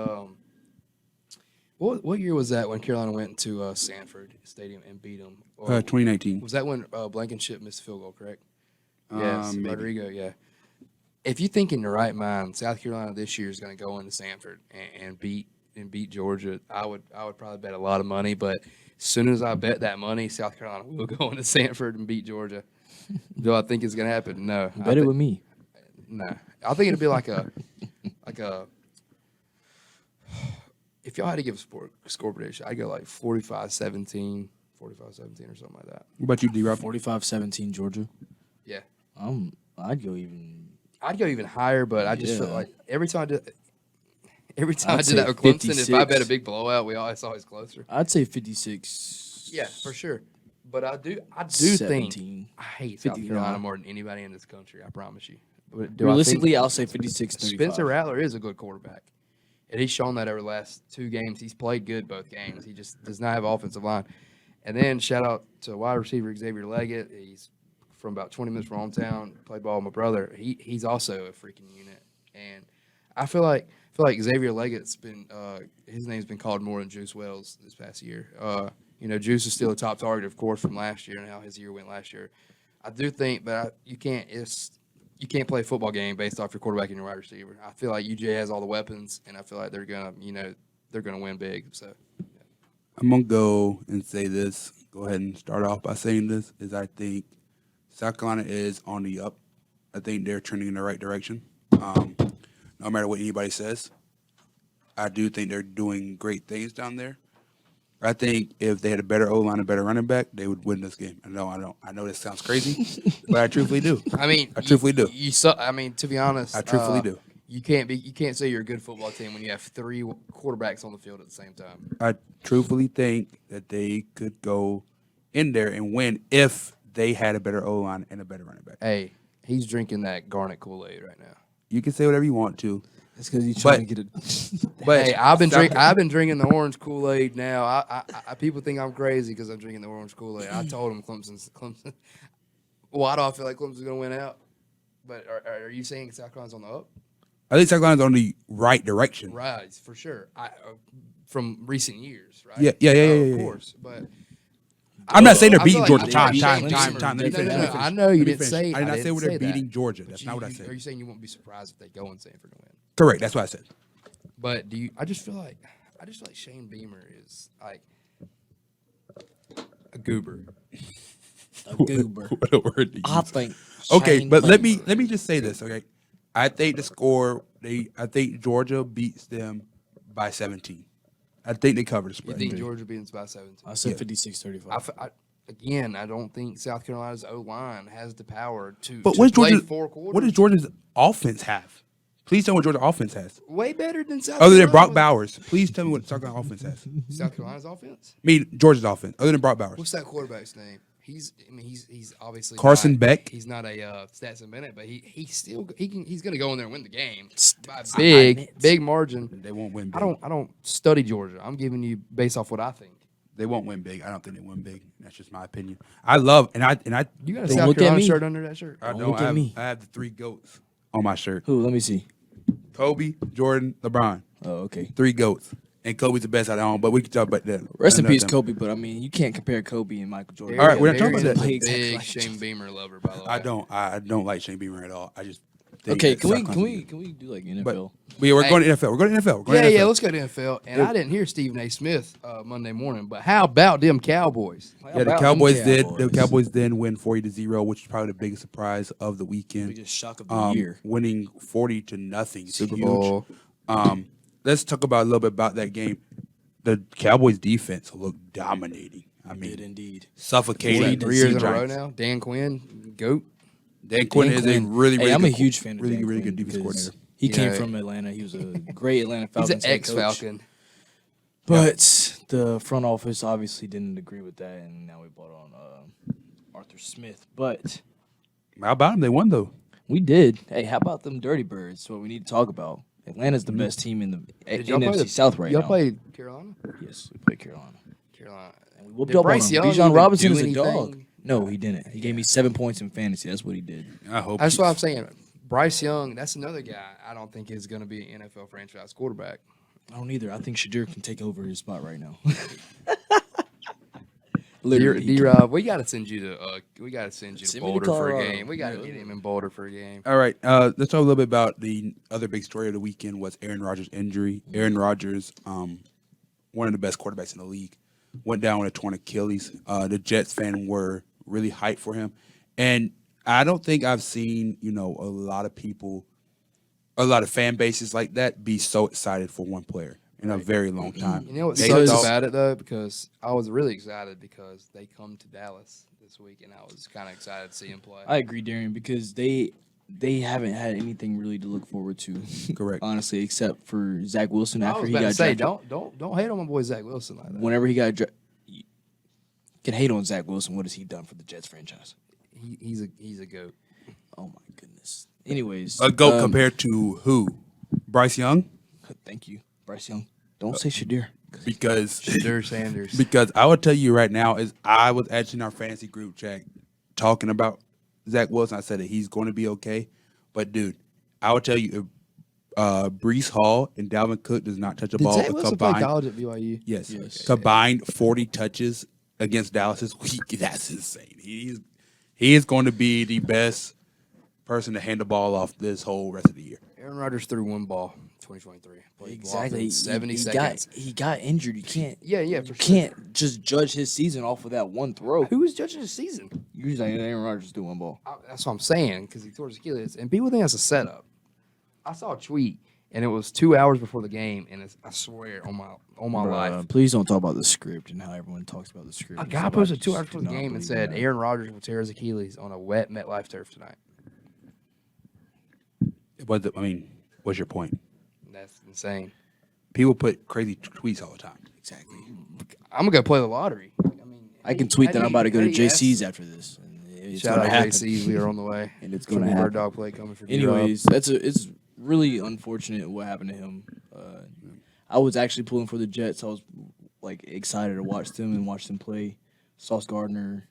what year was that when Carolina went to Sanford Stadium and beat them? 2019. Was that when Blankenship missed a field goal? Correct. Yes, Maybe. Rodrigo. Yeah. If you think in your right mind, South Carolina this year is going to go into Sanford and beat Georgia, I would probably bet a lot of money. But as soon as I bet that money, South Carolina will go into Sanford and beat Georgia. Do I think it's going to happen? No. Bet it with me. No, I think it'd be like a if y'all had to give a score prediction, I'd go like 45-17 or something like that. What about you, D-Rob? 45-17 Georgia. Yeah. I'd go even higher, but I just feel Yeah. like every time I did I'd that with say Clemson, if I bet a 56. big blowout, it's always closer. I'd say 56. Yeah, for sure. But I do think 17. I hate South 59. Carolina more than anybody in this country. I promise you. But do Realistically, I I'll say 56-35. think Spencer Rattler is a good quarterback, and he's shown that over the last 2 games. He's played good both games. He just does not have offensive line. And then shout out to wide receiver Xavier Leggett. He's from about 20 minutes from hometown. Played ball with my brother. He's also a freaking unit. And I feel like Xavier Leggett's been his name's been called more than Juice Wells this past year. Juice is still a top target, of course, from last year and how his year went last year. I do think, but you can't play a football game based off your quarterback and your wide receiver. I feel like UJ has all the weapons, and I feel like they're gonna win big. So I'm going to go and say this. Go ahead and start off by saying this, is I think South Carolina is on the up. I think they're trending in the right direction. No matter what anybody says, I do think they're doing great things down there. I think if they had a better O-line, a better running back, they would win this game. I know this sounds crazy, but I truthfully do. I mean, I truthfully do. I mean, to be honest, I truthfully do. You can't say you're a good football team when you have 3 quarterbacks on the field at the same time. I truthfully think that they could go in there and win if they had a better O-line and a better running back. Hey, he's drinking that garnet Kool-Aid right now. You can say whatever you want to. It's because he's trying But- to get it. But Hey, I've been drinking the orange Kool-Aid now. I people think I'm crazy because I'm drinking the orange Kool-Aid. I told them Clemson. Why do I feel like Clemson's gonna win out? But are you saying South Carolina's on the up? I think South Carolina's on the right direction. Right, for sure. From recent years, right? Yeah. Of Yeah. course, but I'm not saying they're I beating feel like Georgia. they Time. beat Let Clemson. me finish. No, Let me finish. I know you Let me didn't finish. say. I did not say didn't they're say beating that. Georgia. But That's not what I said. Are you saying you won't be surprised if they go in Sanford and win? Correct. That's what I said. But I just feel like Shane Beamer is like a goober. A goober. What a word to I use. think. Okay, Shane but let Beamer. me just say this. Okay, I think the score. I think Georgia beats them by 17. I think they cover the You spread. think Georgia beats by 17? I said Yeah. 56-35. Again, I don't think South Carolina's O-line has the power to, But to what does play Georgia? 4 quarters. What does Georgia's offense have? Please tell me what Georgia offense has. Way better than South Other than Carolina. Brock Bowers, please tell me what South Carolina offense has. South Carolina's offense? I mean Georgia's offense. Other than Brock Bowers, What's that quarterback's name? He's obviously Carson not- Beck? He's not a Stetson Bennett, but he's going to go in there and win the game by Stetson. big margin. they won't win. Big. I don't study Georgia. I'm giving you based off what I think. They won't win big. I don't think they win big. That's just my opinion. I love and I. You got a Don't South look at Carolina me. shirt under that shirt. I Don't don't. look at me. I have the 3 goats on my shirt: Who? Let me see. Kobe, Jordan, LeBron. Oh, okay. 3 goats, and Kobe's the best out of all. But we can talk about that. Rest in another peace, time. Kobe. But I mean, you can't compare Kobe and Michael Jordan. All right, we're not talking Derian about is that. a Play exactly big like Shane Beamer lover, by the way. I don't like Shane Beamer at all. I just think Okay, that can we South can Carolina's we do like But NFL? we're Hey. going to NFL. We're going to NFL. We're going to Yeah, NFL. let's go to NFL. And I didn't hear Stephen A. Smith Monday morning, but how about them Cowboys? Yeah, the Cowboys did. The Cowboys then win 40-0, which is probably the biggest surprise of the weekend. Biggest shock of the year. Winning 40-0, Super huge. Bowl. Let's talk about a little bit about that game. The Cowboys defense looked dominating. I Did mean, indeed. suffocating. 3 years in a row Giants. now. Dan Quinn, GOAT. Dan Quinn is a really, Hey, really I'm good a huge fan of really, Dan really Quinn good defense because coordinator. He You came know, from Atlanta. He was a great Atlanta He's Falcons an head coach. ex-Falcon. But the front office obviously didn't agree with that, and now we brought on Arthur Smith. But How about them? They won though. we did. Hey, how about them Dirty Birds? What we need to talk about. Atlanta's the best team in the Did y'all play NFC the- South right Y'all now. played Carolina? Yes, we played Carolina. Carolina. And we whooped Did up Bryce on Young them. Bijan even Robinson do is a dog. anything? No, he didn't. He gave me 7 points in fantasy. That's what he did. I hope. That's what I'm saying. Bryce Young, that's another guy I don't think is going to be an NFL franchise quarterback. I don't either. I think Shadir can take over his spot right now. D-Rob, we got to send you to Send me to Boulder for a Colorado. game. We got to Yeah. get him in Boulder for a game. All right, let's talk a little bit about the other big story of the weekend was Aaron Rodgers' injury. Aaron Rodgers, one of the best quarterbacks in the league, went down with a torn Achilles. The Jets fan were really hyped for him, and I don't think I've seen a lot of people, a lot of fan bases like that be so excited for one player in a very long time. You know what They sucks thought- about it, though? Because I was really excited because they come to Dallas this week, and I was kind of excited to see him play. I agree, Darian, because they haven't had anything really to look forward to. Correct. Honestly, except for Zach Wilson I after was he about got to say, drafted. don't hate on my boy Zach Wilson like that. Whenever he got drafted, you can hate on Zach Wilson. What has he done for the Jets franchise? He's a goat. Oh my goodness. Anyways, A GOAT compared to who? Bryce Young? Thank you, Bryce Young. Don't say Shadir. Because Shadur Sanders. Because I will tell you right now, is I was actually in our fantasy group chat talking about Zach Wilson. I said that he's going to be okay, but dude, I will tell you, if Brees Hall and Dalvin Cook does not touch a Did ball, Zach Wilson play combined, college at BYU? yes, Yes. combined 40 touches against Dallas this week. That's insane. He is going to be the best person to hand the ball off this whole rest of the year. Aaron Rodgers threw one ball, 2023. Played Exactly. in 70 he seconds. He got injured. You can't. Yeah, You for sure. can't just judge his season off of that one throw. Who was judging his season? Usually, Aaron Rodgers do one ball. That's what I'm saying, because he tore his Achilles. And people think that's a setup. I saw a tweet, and it was 2 hours before the game, and I swear on my life. Please don't talk about the script and how everyone talks about the script. A and guy stuff. posted I 2 just hours do before the not game and believe said that. Aaron Rodgers will tear his Achilles on a wet MetLife turf tonight. What's your point? That's insane. People put crazy tweets all the time. Exactly. I'm going to go play the lottery. I can tweet that I'm about to go to JC's after this. And it's Shout gonna out happen. JC's. We are on the way. And it's Some gonna more happen. dog play coming for D-Rob. Anyways, really unfortunate what happened to him. I was actually pulling for the Jets. I was like excited to watch them and watch them play. Sauce Gardner.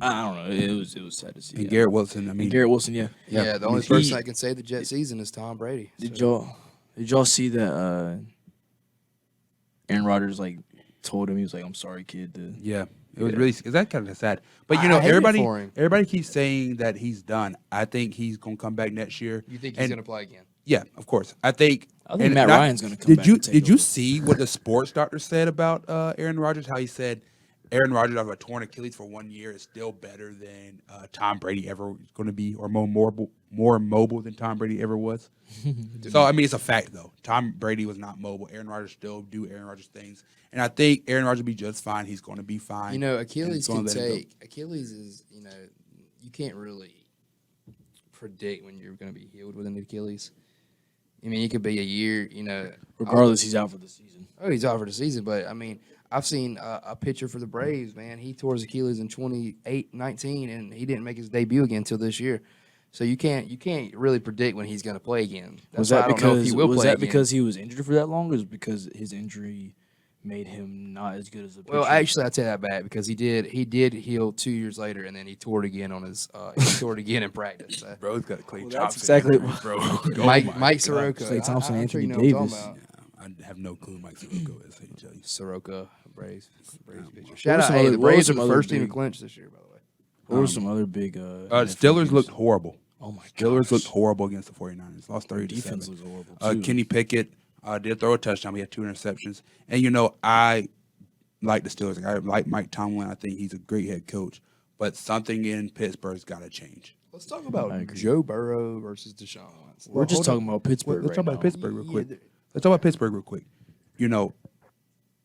I don't know. It was sad to see. And Garrett Wilson. I mean, Garrett Wilson. Yeah. Yeah, the only person that can save the Jet season is Tom Brady. Did y'all see that? Aaron Rodgers like told him, he was like, "I'm sorry, kid." Yeah. It was really, is that kind of sad? But I hate it for him. everybody keeps saying that he's done. I think he's gonna come back next year. You think he's gonna play again? Yeah, of course. I think Matt Ryan's gonna come back. Did you see what the sports doctor said about Aaron Rodgers? How he said Aaron Rodgers out of a torn Achilles for 1 year is still better than Tom Brady ever going to be, or more mobile than Tom Brady ever was. So I mean, it's a fact though. Tom Brady was not mobile. Aaron Rodgers still do Aaron Rodgers things, and I think Aaron Rodgers will be just fine. He's going to be fine. You know, Achilles can take. Achilles is, you know, you can't really predict when you're going to be healed with an Achilles. I mean, it could be a year. You know, Regardless, he's out for the season. Oh, he's out for the season, but I mean, I've seen a pitcher for the Braves, man. He tore his Achilles in 2019, and he didn't make his debut again until this year. So you can't really predict when he's going to play again. Was that because he was injured for that long, or was it because his injury made him not as good as a pitcher? Well, actually, I take that back because he did heal 2 years later, and then he tore it again on his in practice. So. Bro's got a Clay Thompson. That's exactly bro. Mike Soroka. Clay Thompson, Anthony you know what I'm Davis. talking about. I have no clue who Mike Soroka is. I can tell you. Soroka, Braves pitcher. Shout out, some hey, other- the what were Braves are some the other first team to big- clinch this year, by the way. What were some other big Steelers looked horrible. Oh my god. Steelers looked horrible against the 49ers. Lost 30 to 7. Defense was horrible too. Kenny Pickett did throw a touchdown. We had 2 interceptions. And, you know, I like the Steelers. I like Mike Tomlin. I think he's a great head coach. But something in Pittsburgh's got to change. Let's talk about Joe Burrow versus Deshaun Watson. We're just talking about Pittsburgh. Let's talk right about now. Pittsburgh real quick. Let's talk about Pittsburgh real quick. You know,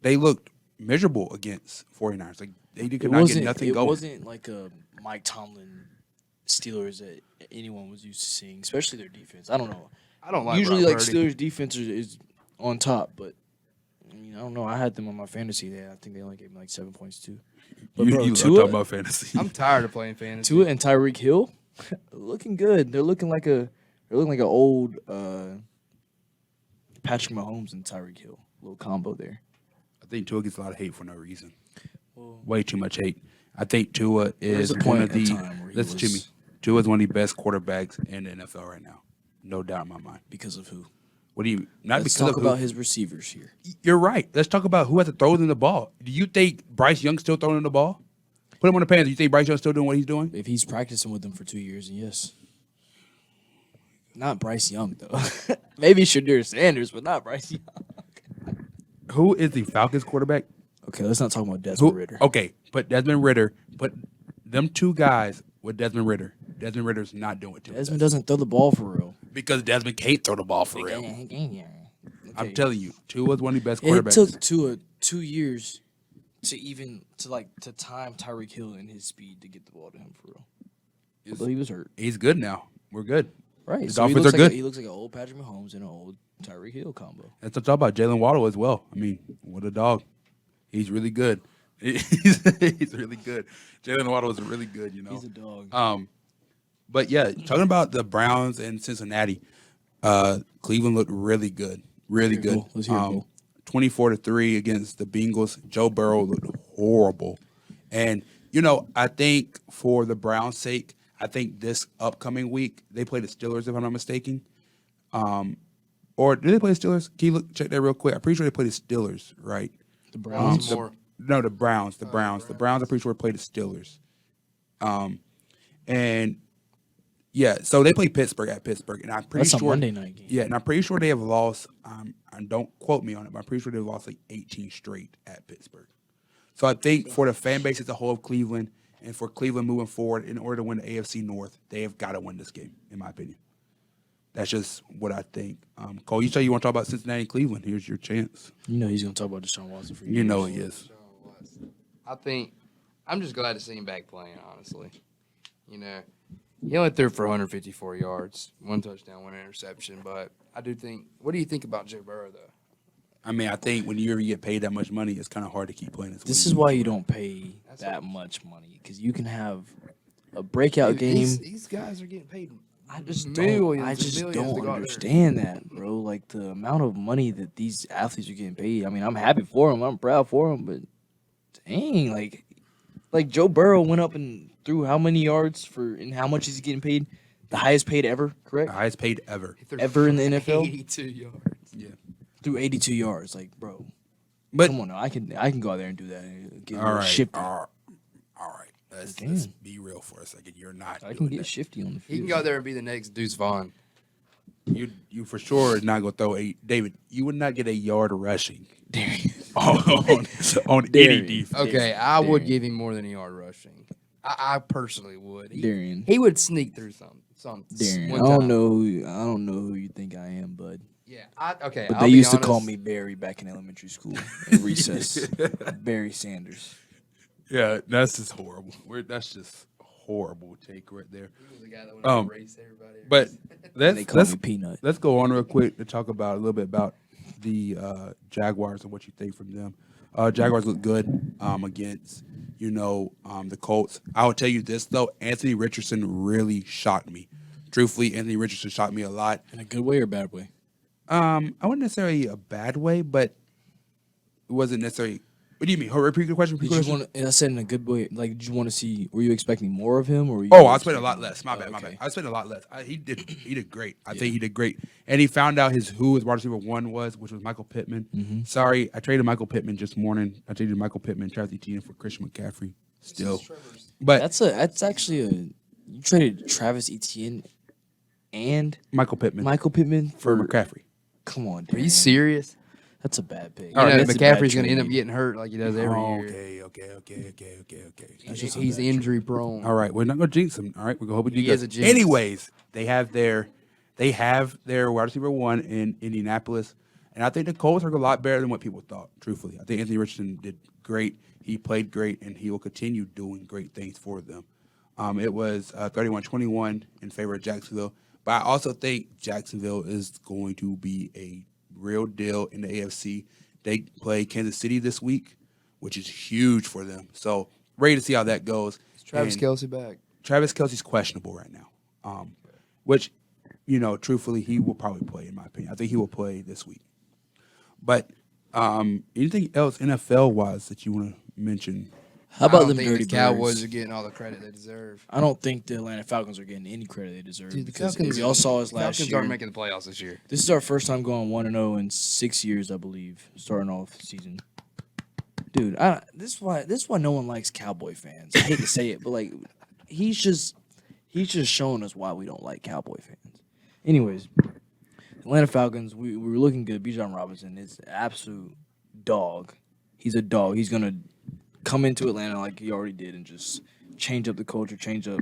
they looked miserable against 49ers. Like, they could not get nothing going. It wasn't like a Mike Tomlin Steelers that anyone was used to seeing, especially their defense. I don't know. I don't like Usually, Brock like Purdy. Steelers defense is on top, but I mean, I don't know. I had them on my fantasy day. I think they only gave me like 7 points too. But bro, You love Tua, talking about fantasy. I'm tired of playing fantasy. Tua and Tyreek Hill, looking good. They're looking like an old Patrick Mahomes and Tyreek Hill, little combo there. I think Tua gets a lot of hate for no reason. Well, Way too much hate. I think Tua is a one point of the. in time where he Listen to me. was- Tua is one of the best quarterbacks in the NFL right now. No doubt in my mind. because of who? What do you? Not Let's because talk of who. about his receivers here. You're right. Let's talk about who has to throw them the ball. Do you think Bryce Young's still throwing them the ball? Put him on the Panthers. You think Bryce Young's still doing what he's doing? If he's practicing with them for 2 years, and yes. Not Bryce Young, though. Maybe Shadir Sanders, but not Bryce Young. Who is the Falcons quarterback? Okay, let's not talk about Desmond Ritter. Okay, put Desmond Ritter. Put them two guys with Desmond Ritter. Desmond Ritter's not doing it. Desmond doesn't throw the ball for real. Because Desmond can't throw the ball for real. Okay. I'm telling you, Tua's one of the best It quarterbacks. took Tua 2 years to time Tyreek Hill and his speed to get the ball to him for real. Although he was hurt. He's good now. We're good. Right. The So he Dolphins looks are like good. he looks like an old Patrick Mahomes and an old Tyreek Hill combo. Let's talk about Jalen Waddle as well. I mean, what a dog. He's really good. He's really good. Jalen Waddle is really good, you know. He's a dog. But yeah, talking about the Browns and Cincinnati, Cleveland looked really good. Really good. Let's hear it, Bo. 24-3 against the Bengals. Joe Burrow looked horrible. And, you know, I think for the Browns' sake, I think this upcoming week, they play the Steelers, if I'm not mistaken. Or did they play the Steelers? Can you check that real quick? I'm pretty sure they played the Steelers, right? The Browns. No, the Browns. The Browns. The Browns, I'm pretty sure, played the Steelers. And yeah, so they play Pittsburgh at Pittsburgh, and I'm pretty That's sure a Monday night game. Yeah, and I'm pretty sure they have lost. And don't quote me on it, but I'm pretty sure they've lost like 18 straight at Pittsburgh. So I think for the fan base as a whole of Cleveland, and for Cleveland moving forward, in order to win the AFC North, they have got to win this game, in my opinion. That's just what I think. Cole, you say you want to talk about Cincinnati and Cleveland. Here's your chance. You know he's going to talk about Deshaun Watson for You know he is. I think I'm just glad to see him back playing, honestly. You know, he only threw for 154 yards, 1 touchdown, 1 interception. But I do think, what do you think about Joe Burrow, though? I mean, I think when you ever get paid that much money, it's kind of hard to keep playing This is why you don't pay that much money, because you can have a breakeout game. These guys are getting paid I just Millions don't to go out there. understand that, bro. Like the amount of money that these athletes are getting paid. I mean, I'm happy for them. I'm proud for them, but dang, like Joe Burrow went up and threw how many yards for and how much is he getting paid? The highest paid ever, correct? The highest paid ever. He threw Ever in the for NFL? 82 yards. Yeah. Threw 82 yards, like bro. But Come on now, I can go out there and do that. And get a all little right, shifty. all right. Let's be real for a second. You're not. I can doing get that. shifty on the field. He can go out there and be the next Deuce Vaughn. You for sure is not gonna throw a David. You would not get a yard rushing Darian. on any Darian. defense. Okay, I would Darian. give him more than a yard rushing. I personally would. Darian. He would sneak through some. Darian. one I don't time. know who you think I am, bud. Yeah, okay. But I'll they be used to honest. call me Barry back in elementary school in recess. Barry Sanders. Yeah, that's just horrible. That's just horrible take right there. He was the guy that would erase everybody. But And they call me Peanut. let's go on real quick to talk about a little bit about the Jaguars and what you think from them. Jaguars look good against the Colts. I will tell you this though, Anthony Richardson really shocked me. Truthfully, Anthony Richardson shocked me a lot. In a good way or bad way? I wouldn't necessarily a bad way, but it wasn't necessarily. What do you mean? Repeat the question. Did you want? I said in a good way. Like, did you want to see? Were you expecting more of him, or? Were you Oh, I spent a lot less. My Oh, bad. My okay. bad. I spent a lot less. He did great. I think he did great. And he found out who his wide receiver one was, which was Michael Pittman. Mm-hmm. Sorry, I traded Michael Pittman this morning. I traded Michael Pittman, Travis Etienne for Christian McCaffrey. Still, but That's actually you traded Travis Etienne and Michael Pittman Michael Pittman for McCaffrey. Come on, Are Darian. you serious? That's a bad pick. You know, That's a bad McCaffrey's going to end up trade. getting hurt like he does every year. Okay. He's injury prone. All right, we're not gonna jinx him. All right, we're gonna hope we do He good. is a jinx. Anyways, they have their wide receiver one in Indianapolis, and I think the Colts are a lot better than what people thought. Truthfully, I think Anthony Richardson did great. He played great, and he will continue doing great things for them. It was 31-21 in favor of Jacksonville, but I also think Jacksonville is going to be a real deal in the AFC. They play Kansas City this week, which is huge for them. So ready to see how that goes. Is Travis And Kelce back? Travis Kelce's questionable right now, which, truthfully, he will probably play, in my opinion. I think he will play this week. But anything else NFL-wise that you want to mention? How I about don't them think dirty the Cowboys birds? are getting all the credit they deserve. I don't think the Atlanta Falcons are getting any credit they deserve Dude, the because Falcons, if y'all saw us last Falcons year. aren't making the playoffs this year. This is our first time going 1-0 in 6 years, I believe, starting off the season. Dude, this is why no one likes Cowboy fans. I hate to say it, but like he's just showing us why we don't like Cowboy fans. Anyways, Atlanta Falcons, we were looking good. Bijan Robinson is an absolute dog. He's a dog. He's gonna come into Atlanta like he already did and just change up the culture, change up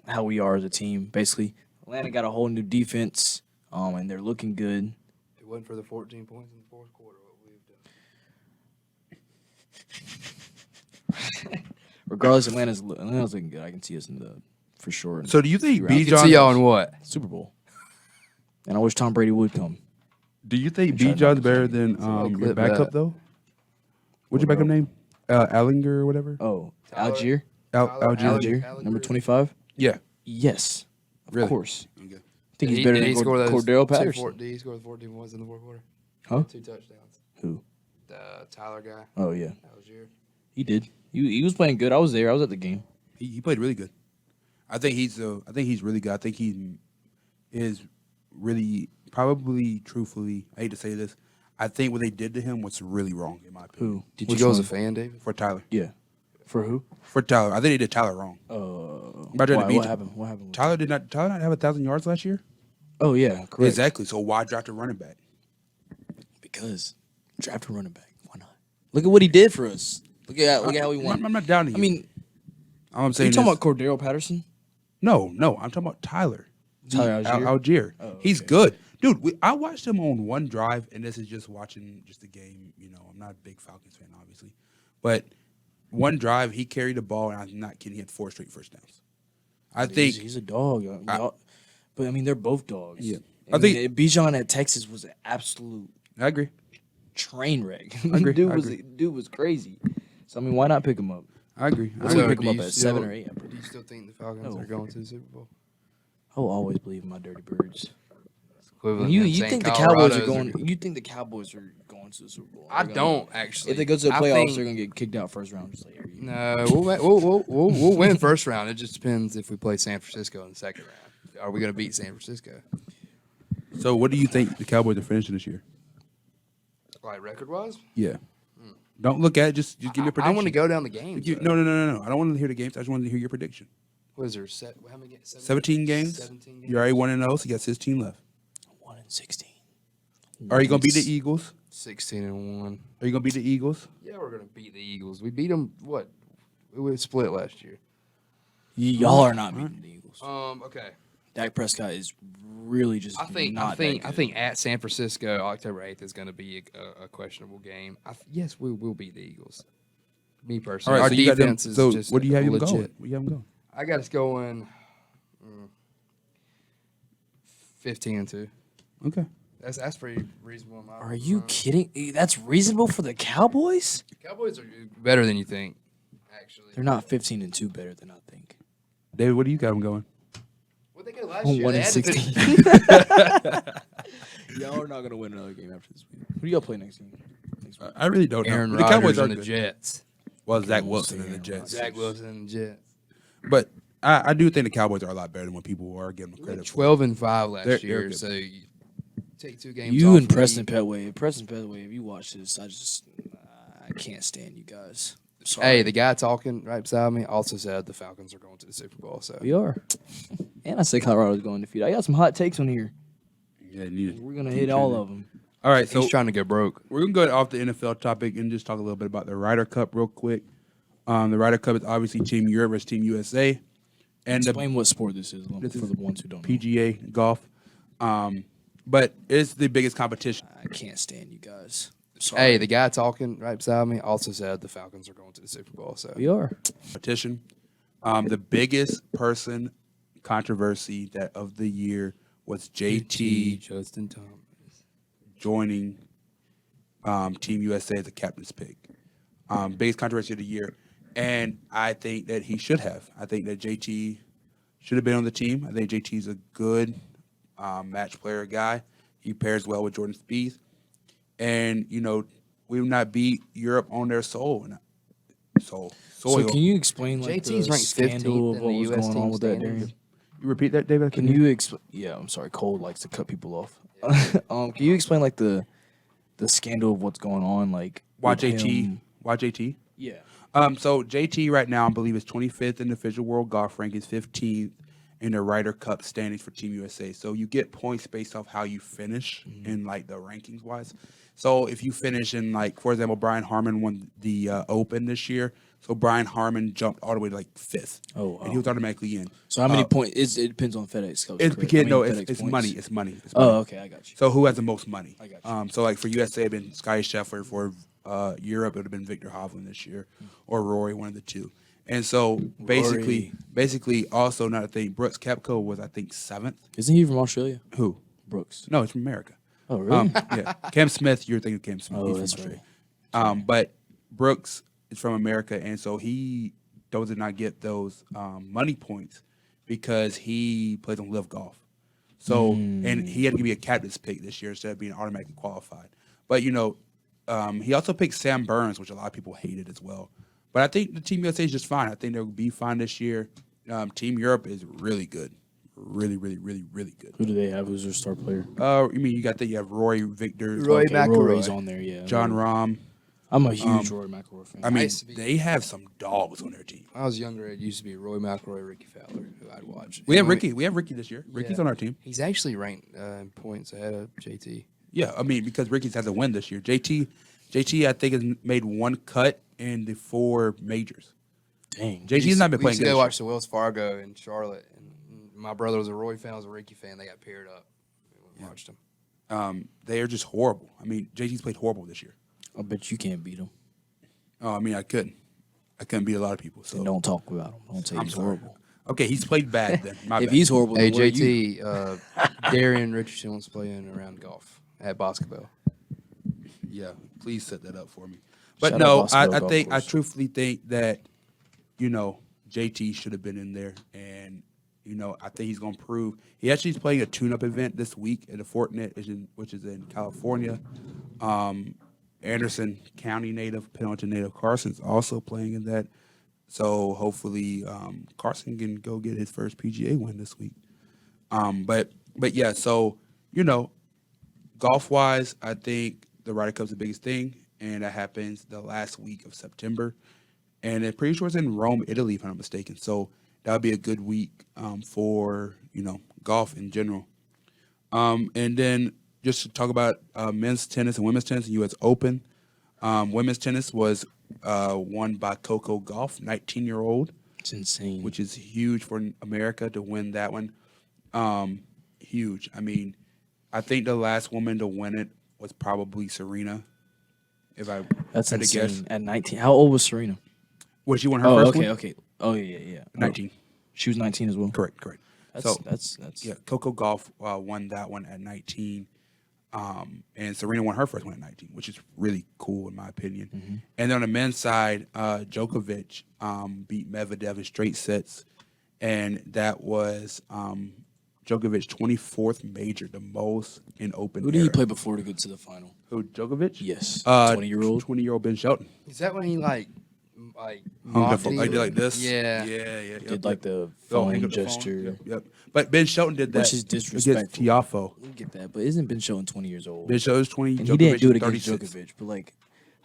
how we are as a team. Basically, Atlanta got a whole new defense, and they're looking good. If it wasn't for the 14 points in the fourth quarter, what we have done. Regardless, Atlanta's looking good. I can see us in the for sure. So do you think You're out. You can see y'all in what? Super Bowl. And I wish Tom Brady would come. Do you think trying to Bijan's better than Somebody your clip backup that. though? What's your backup name? Allinger or whatever? Oh, Tyler. Algier? Algier. Algier, number 25? Yeah. Yes, of Really? course. Okay. I think he's better than Cordero Patterson. Did he score the 14 points in the fourth quarter? Huh? 2 touchdowns. Who? The Tyler guy. Oh, yeah. Algier. He did. He was playing good. I was there. I was at the game. He played really good. I think he's really good. I think he is really probably truthfully. I hate to say this. I think what they did to him was really wrong in my opinion. Who? Did Which you go as a one? fan, David? For Tyler. Yeah. For who? For Tyler. I think they did Tyler wrong. Roger the Why, Beach. what happened? What happened? Tyler not have 1,000 yards last year? Oh, yeah, correct. Exactly. So why draft a running back? Because draft a running back. Why not? Look at what he did for us. Look at how he won. I'm not down to you. I mean, all I'm are saying you talking is, about Cordero Patterson? no, I'm talking about Tyler. Tyler Algier? Algier. Oh, He's okay. good. Dude, I watched him on one drive, and this is just watching just the game. I'm not a big Falcons fan, obviously. But one drive, he carried the ball, and I'm not kidding, he had 4 straight first downs. I think He's a dog. But, I mean, they're both dogs. Yeah. I think Bijan at Texas was an absolute I agree. train wreck. I agree. Dude was crazy. So, I mean, why not pick him up? I agree. I So would pick do him you up at still- 7 or 8. Do you still think the Falcons No. are going to the Super Bowl? I will always believe in my Dirty Birds. Equivalent You to you saying think the Cowboys are Colorado's going? You think the Cowboys are going to the Super Bowl? I They're gonna- don't actually. If they go to the I playoffs, think- they're gonna get kicked out first round. Just like every year. No, we'll win first round. It just depends if we play San Francisco in the second round. Are we going to beat San Francisco? So, what do you think the Cowboys are finishing this year? Like record wise? Yeah. Don't look at it. Just give me a prediction. I want to go down the games. No. I don't want to hear the games. I just want to hear your prediction. What is there? How many games? 17 games. 17 games. You're already 1-0, so you got 16 left. 1-16. Are you gonna beat the Eagles? 16-1. Are you gonna beat the Eagles? Yeah, we're going to beat the Eagles. We beat them. What? We split last year. Y'all are not beating the Eagles. Okay. Dak Prescott is really just. I think at San Francisco, October 8th is going to be a questionable game. Yes, we will beat the Eagles. Me personally, our so you got them- defense is so just what do you have them legit. going? What do you have them going? I got us going 15-2. Okay. That's pretty reasonable. In my Are you mind. kidding? That's reasonable for the Cowboys. Cowboys are better than you think. Actually, They're not 15-2 better than I think. David, what do you got them going? what they got last year? They had to 1-16. Y'all are not gonna win another game after this week. Who do y'all play next game? Next week? I really don't Aaron know. The Rodgers Cowboys are and the good. Jets. Well, Zach We'll Wilson see and the Aaron Jets. Zach Wilson and the Jets. But I do think the Cowboys are a lot better than what people are giving them We were credit for. 12-5 last They're year, good. so you take 2 games. You off and of Preston me. Petway. Preston Petway. If you watch this, I can't stand you guys. Sorry. Hey, the guy talking right beside me also said the Falcons are going to the Super Bowl. So We are. And I say Colorado's going to defeat. I got some hot takes on here. Yeah, needed. We're going to hit all of them. All right, so he's trying to go broke. we're gonna go off the NFL topic and just talk a little bit about the Ryder Cup real quick. The Ryder Cup is obviously Team Europe versus Team USA, and the Explain what sport this is This for is the ones who don't know. PGA golf. But it's the biggest competition. I can't stand you guys. Sorry. Hey, the guy talking right beside me also said the Falcons are going to the Super Bowl. So We are. Competition. The biggest person controversy that of the year was JT Justin Thomas. joining Team USA as a captain's pick. Biggest controversy of the year. And I think that he should have. I think that JT should have been on the team. I think JT's a good match player guy. He pairs well with Jordan Spieth. And, we will not beat Europe on their soil. Soil. So can you explain like JT's the ranked 15th scandal of in what the was US going on team with that, standings. Derian? You repeat that, David? Can you explain? Yeah, I'm sorry. Cole likes to cut people off. Can you explain like the scandal of what's going on? Like Why with JT? him? Why JT? Yeah. So JT right now, I believe, is 25th in the official world golf rankings, 15th in the Ryder Cup standings for Team USA. So you get points based off how you finish in like the rankings wise. So if you finish in like, for example, Brian Harmon won the Open this year. So Brian Harmon jumped all the way to like 5th. Oh, wow. And he was automatically in. So how many points? It depends on FedEx. Cup, It's correct? because I no, mean, it's FedEx points. money. It's money. It's Oh, money. okay, I got you. So who has the most money? I got you. So like for USA, it'd been Scotty Scheffler. For Europe, it would have been Victor Hovland this year, or Rory, one of the two. And so basically, also not a thing. Brooks Koepka was I think 7th. Isn't he from Australia? Who? Brooks. No, it's from America. Oh, really? Yeah, Cam Smith. You're thinking of Cam Smith. Oh, He's that's from right. Australia. But Brooks is from America, and so he did not get those money points because he plays on Live Golf. So and he had to be a captain's pick this year instead of being automatically qualified. But he also picked Sam Burns, which a lot of people hated as well. But I think the Team USA is just fine. I think they'll be fine this year. Team Europe is really good. Really, really, really, really good. Who do they have? Who's their star player? You have Roy Victor, Roy McIlroy. Rory's on there, yeah. John Rahm. I'm a huge Rory McIlroy fan. I mean, used to be- they have some dogs on their team. When I was younger, it used to be Roy McIlroy, Ricky Fowler, who I'd watch. We have And Ricky. We have Ricky this year. Ricky's Yeah. on our team. He's actually ranked in points ahead of JT. Yeah, I mean because Ricky's has a win this year. JT, I think has made one cut in the 4 majors. Dang. JT's not been We playing used to good. go this watch the Wells Fargo in Charlotte, and my brother was a Roy fan, I was a Ricky fan. They got paired up. We watched them. year. They are just horrible. I mean, JT's played horrible this year. I bet you can't beat him. Oh, I mean, I couldn't beat a lot of people. So And don't talk about him. Don't say I'm he's sorry. horrible. Okay, he's played bad then. My If bad. he's horrible, Hey, then what are you? JT, Derian Richardson was playing around golf at Boscobel. Yeah, please set that up for me. But Shout no, out Bosco I Golf think I Course. truthfully think that JT should have been in there, and I think he's going to prove. He actually is playing a tune-up event this week at the Fortinet, which is in California. Anderson County native, Pendleton native Carson's also playing in that. So hopefully Carson can go get his first PGA win this week. But yeah, so golf wise, I think the Ryder Cup's the biggest thing, and that happens the last week of September, and I'm pretty sure it's in Rome, Italy, if I'm not mistaken. So that would be a good week for golf in general. And then just to talk about men's tennis and women's tennis, U.S. Open. Women's tennis was won by Coco Gauff, 19-year-old. It's insane. Which is huge for America to win that one. Huge. I mean, I think the last woman to win it was probably Serena. That's had to insane. guess. At 19, how old was Serena? Well, she won her first one? Okay. Oh yeah. 19. She was 19 as well. Correct. That's Yeah, Coco Gauff won that one at 19. And Serena won her first one at 19, which is really cool in my opinion. Mm-hmm. And then on the men's side, Djokovic beat Medvedev in straight sets, and that was Djokovic's 24th major, the most in Open. Who did he play before to get to the final? Who, Djokovic? Yes, 20-year-old. 20-year-old Ben Shelton. Is that when he like Hung mocked the phone, him? did like this. Yeah. Did like the They'll hang phone up the phone. gesture. Yep. But Ben Shelton did that Which is against disrespectful. Tiafoe. We get that, but isn't Ben Shelton 20 years old? Ben Shelton's 20. And he didn't do it against 36. Djokovic. But like,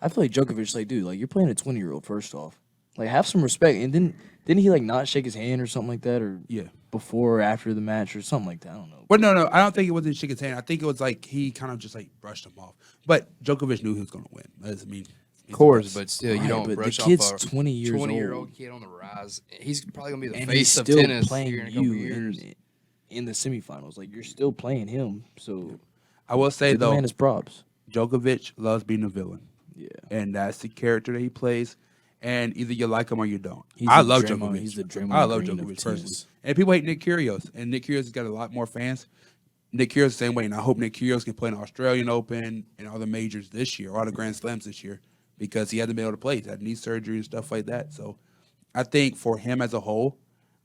I feel like Djokovic, like, dude, like you're playing a 20-year-old. First off, like have some respect. And didn't he like not shake his hand or something like that, or Yeah. before or after the match or something like that? I don't know. Well, no, I don't think it was in Chicken hand. I think it was like he kind of just like brushed him off. But Djokovic knew he was going to win. That doesn't mean, Of course, but still, you Right, don't but brush the off kid's a 20 years 20-year-old old. kid on the rise. He's probably gonna be the And face he's of still tennis playing here in a couple you years. in the semifinals. Like you're still playing him. So I will say give the though, man his props. Djokovic loves being a villain, Yeah. and that's the character that he plays. And either you like him or you don't. He's I the love Draymond- Djokovic. he's the Draymond I love Green of Djokovic tennis. personally. And people hate Nick Kyrgios, and Nick Kyrgios has got a lot more fans. Nick Kyrgios the same way, and I hope Nick Kyrgios can play in the Australian Open and all the majors this year, all the Grand Slams this year, because he hasn't been able to play. He's had knee surgery and stuff like that. So I think for him as a whole,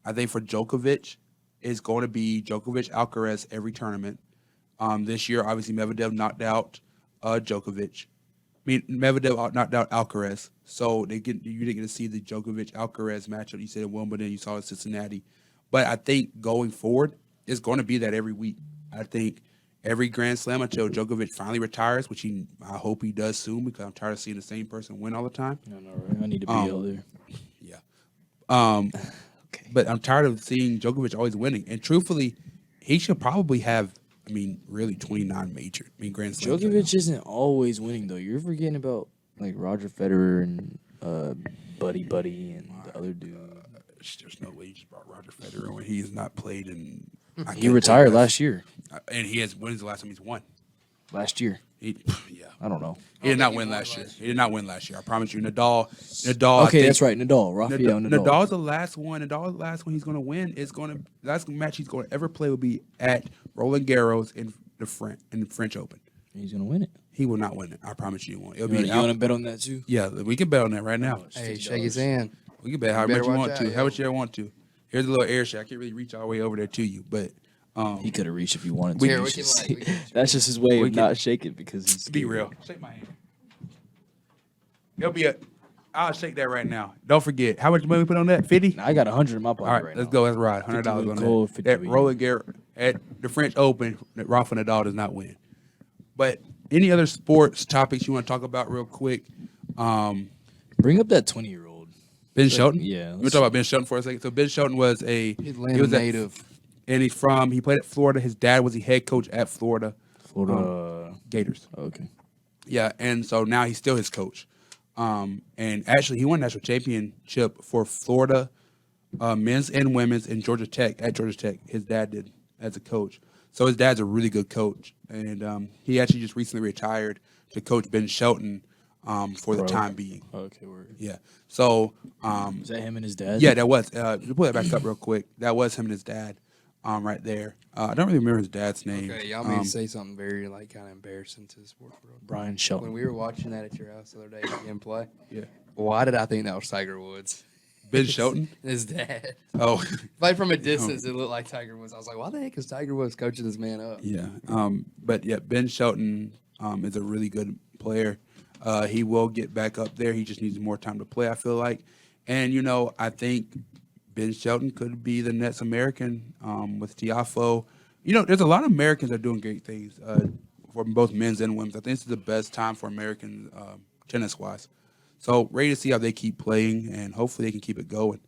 I think for Djokovic, it's going to be Djokovic, Alcaraz every tournament. This year, obviously, Medvedev knocked out Djokovic. I mean, Medvedev knocked out Alcaraz. So you didn't get to see the Djokovic-Alcaraz matchup. You said in Wimbledon, you saw it in Cincinnati. But I think going forward, it's going to be that every week. I think every Grand Slam until Djokovic finally retires, which I hope he does soon because I'm tired of seeing the same person win all the time. No, right? I need to be out there. Yeah. Okay. But I'm tired of seeing Djokovic always winning. And truthfully, he should probably have, really 29 major. Grand Slams. right Djokovic isn't always winning though. You're forgetting about like Roger Federer and Buddy and the other dude. There's no way you just brought Roger Federer when he has not played in. He retired last year. And he has. When is the last time he's won? Last year. Yeah. I don't know. He did not win last year. He did not win last year. I promise you. Nadal. I Okay, think that's right. Nadal. Rafael Nadal. Nadal's the last one. Nadal's the last one he's going to win. Last match he's going to ever play will be at Roland Garros in the French Open. He's gonna win it. He will not win it. I promise you he won't. It'll You be want to bet on that too? Yeah, we can bet on that right now. Hey, shake his hand. We can bet how better much you watch want out, to. yeah. How much you want to. Here's a little air shot. I can't really reach all the way over there to you, but He could have reached if he wanted We to. can- He's we just- can, like, we can- that's just his way we of can- not shaking because he's be scared. real. Shake my hand. It'll be I'll shake that right now. Don't forget. How much money we put on that? 50? I got 100 in my pocket All right, right let's now. go. Let's ride. $100 50 on gold, that. 50 That win. Roland Garros at the French Open, that Rafa Nadal does not win. But any other sports topics you want to talk about real quick? Bring up that 20-year-old. Ben Shelton? yeah, You want let's- to talk about Ben Shelton for a second? So Ben Shelton was Atlanta was native. and he played at Florida. His dad was the head coach at Florida Florida. Gators. Okay. Yeah, and so now he's still his coach. And actually, he won national championship for Florida men's and women's in Georgia Tech, at Georgia Tech. His dad did as a coach. So his dad's a really good coach. And he actually just recently retired to coach Ben Shelton for the Bro. time being. Okay, word. Yeah. So, Is that him and his dad? yeah, that was. Pull that back up real quick. That was him and his dad right there. I don't really remember his dad's name. Okay, y'all may say something very kind of embarrassing to the sports world. Brian When Shelton. we were watching that at your house the other day in play, Yeah. why did I think that was Tiger Woods? Ben Shelton. His dad. Oh, Like from a distance, it looked like Tiger Woods. I was like, why the heck is Tiger Woods coaching this man up? yeah. But yeah, Ben Shelton is a really good player. He will get back up there. He just needs more time to play, I feel like. And, I think Ben Shelton could be the next American with Tiafo. There's a lot of Americans that are doing great things for both men's and women's. I think this is the best time for American tennis-wise. So ready to see how they keep playing, and hopefully they can keep it going.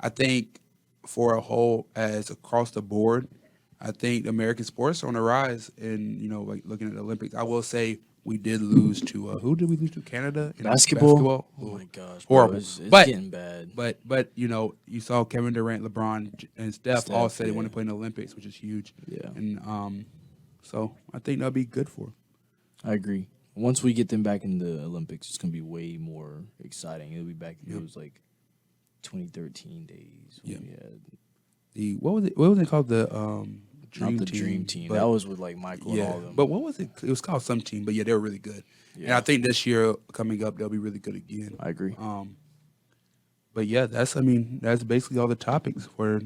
I think for a whole, as across the board, I think American sports are on the rise. And like looking at the Olympics, I will say we did lose to who did we lose to? Canada in Basketball. Oh my gosh, bro, horrible. It's But- getting bad. But you saw Kevin Durant, LeBron, and Steph all Steph, say they want yeah. to play in the Olympics, which is huge. Yeah. And so I think that'll be good for 'em. I agree. Once we get them back in the Olympics, it's gonna be way more exciting. It'll be back in those like 2013 days. When Yeah. we had What was it called? The Dream not the Team. Dream Team. But- That was with like Michael and all yeah. of them. But what was it? It was called some team. But yeah, they were really good. And Yeah. I think this year coming up, they'll be really good again. I agree. But yeah, that's basically all the topics for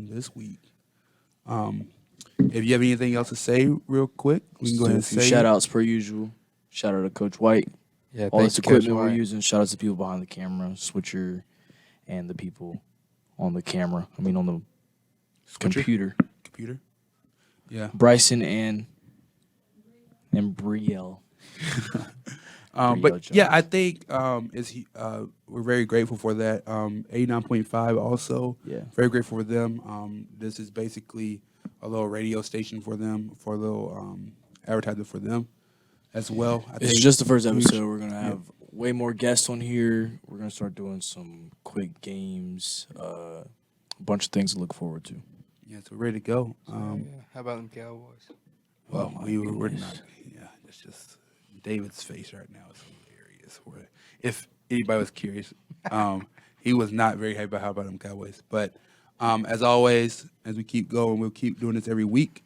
this week. If you have anything else to say, real quick, we can go ahead and say shout outs per usual. Shout out to Coach White. Yeah, All thanks this to Coach equipment we're White. using. Shout out to people behind the camera, Switcher, and the people on the camera. I mean, on the computer. computer. Yeah. Bryson and Brielle. But yeah, I think we're very grateful for that. 89.5 also. Yeah. Very grateful for them. This is basically a little radio station for them, for a little advertisement for them as well. It's just the first episode. We're gonna have way more guests on here. We're gonna start doing some quick games, a bunch of things to look forward to. Yeah, so we're ready to go. Yeah. How about them Cowboys? Well, we're not. Yeah, it's just David's face right now is hilarious. If anybody was curious, he was not very happy about how about them Cowboys. But as always, as we keep going, we'll keep doing this every week.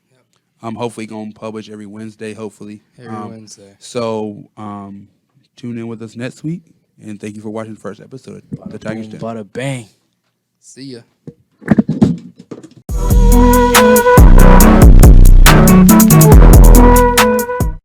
Hopefully, going to publish every Wednesday. Hopefully, Every Wednesday. So tune in with us next week, and thank you for watching the first episode of the Tigers Den. Bada bang. See ya.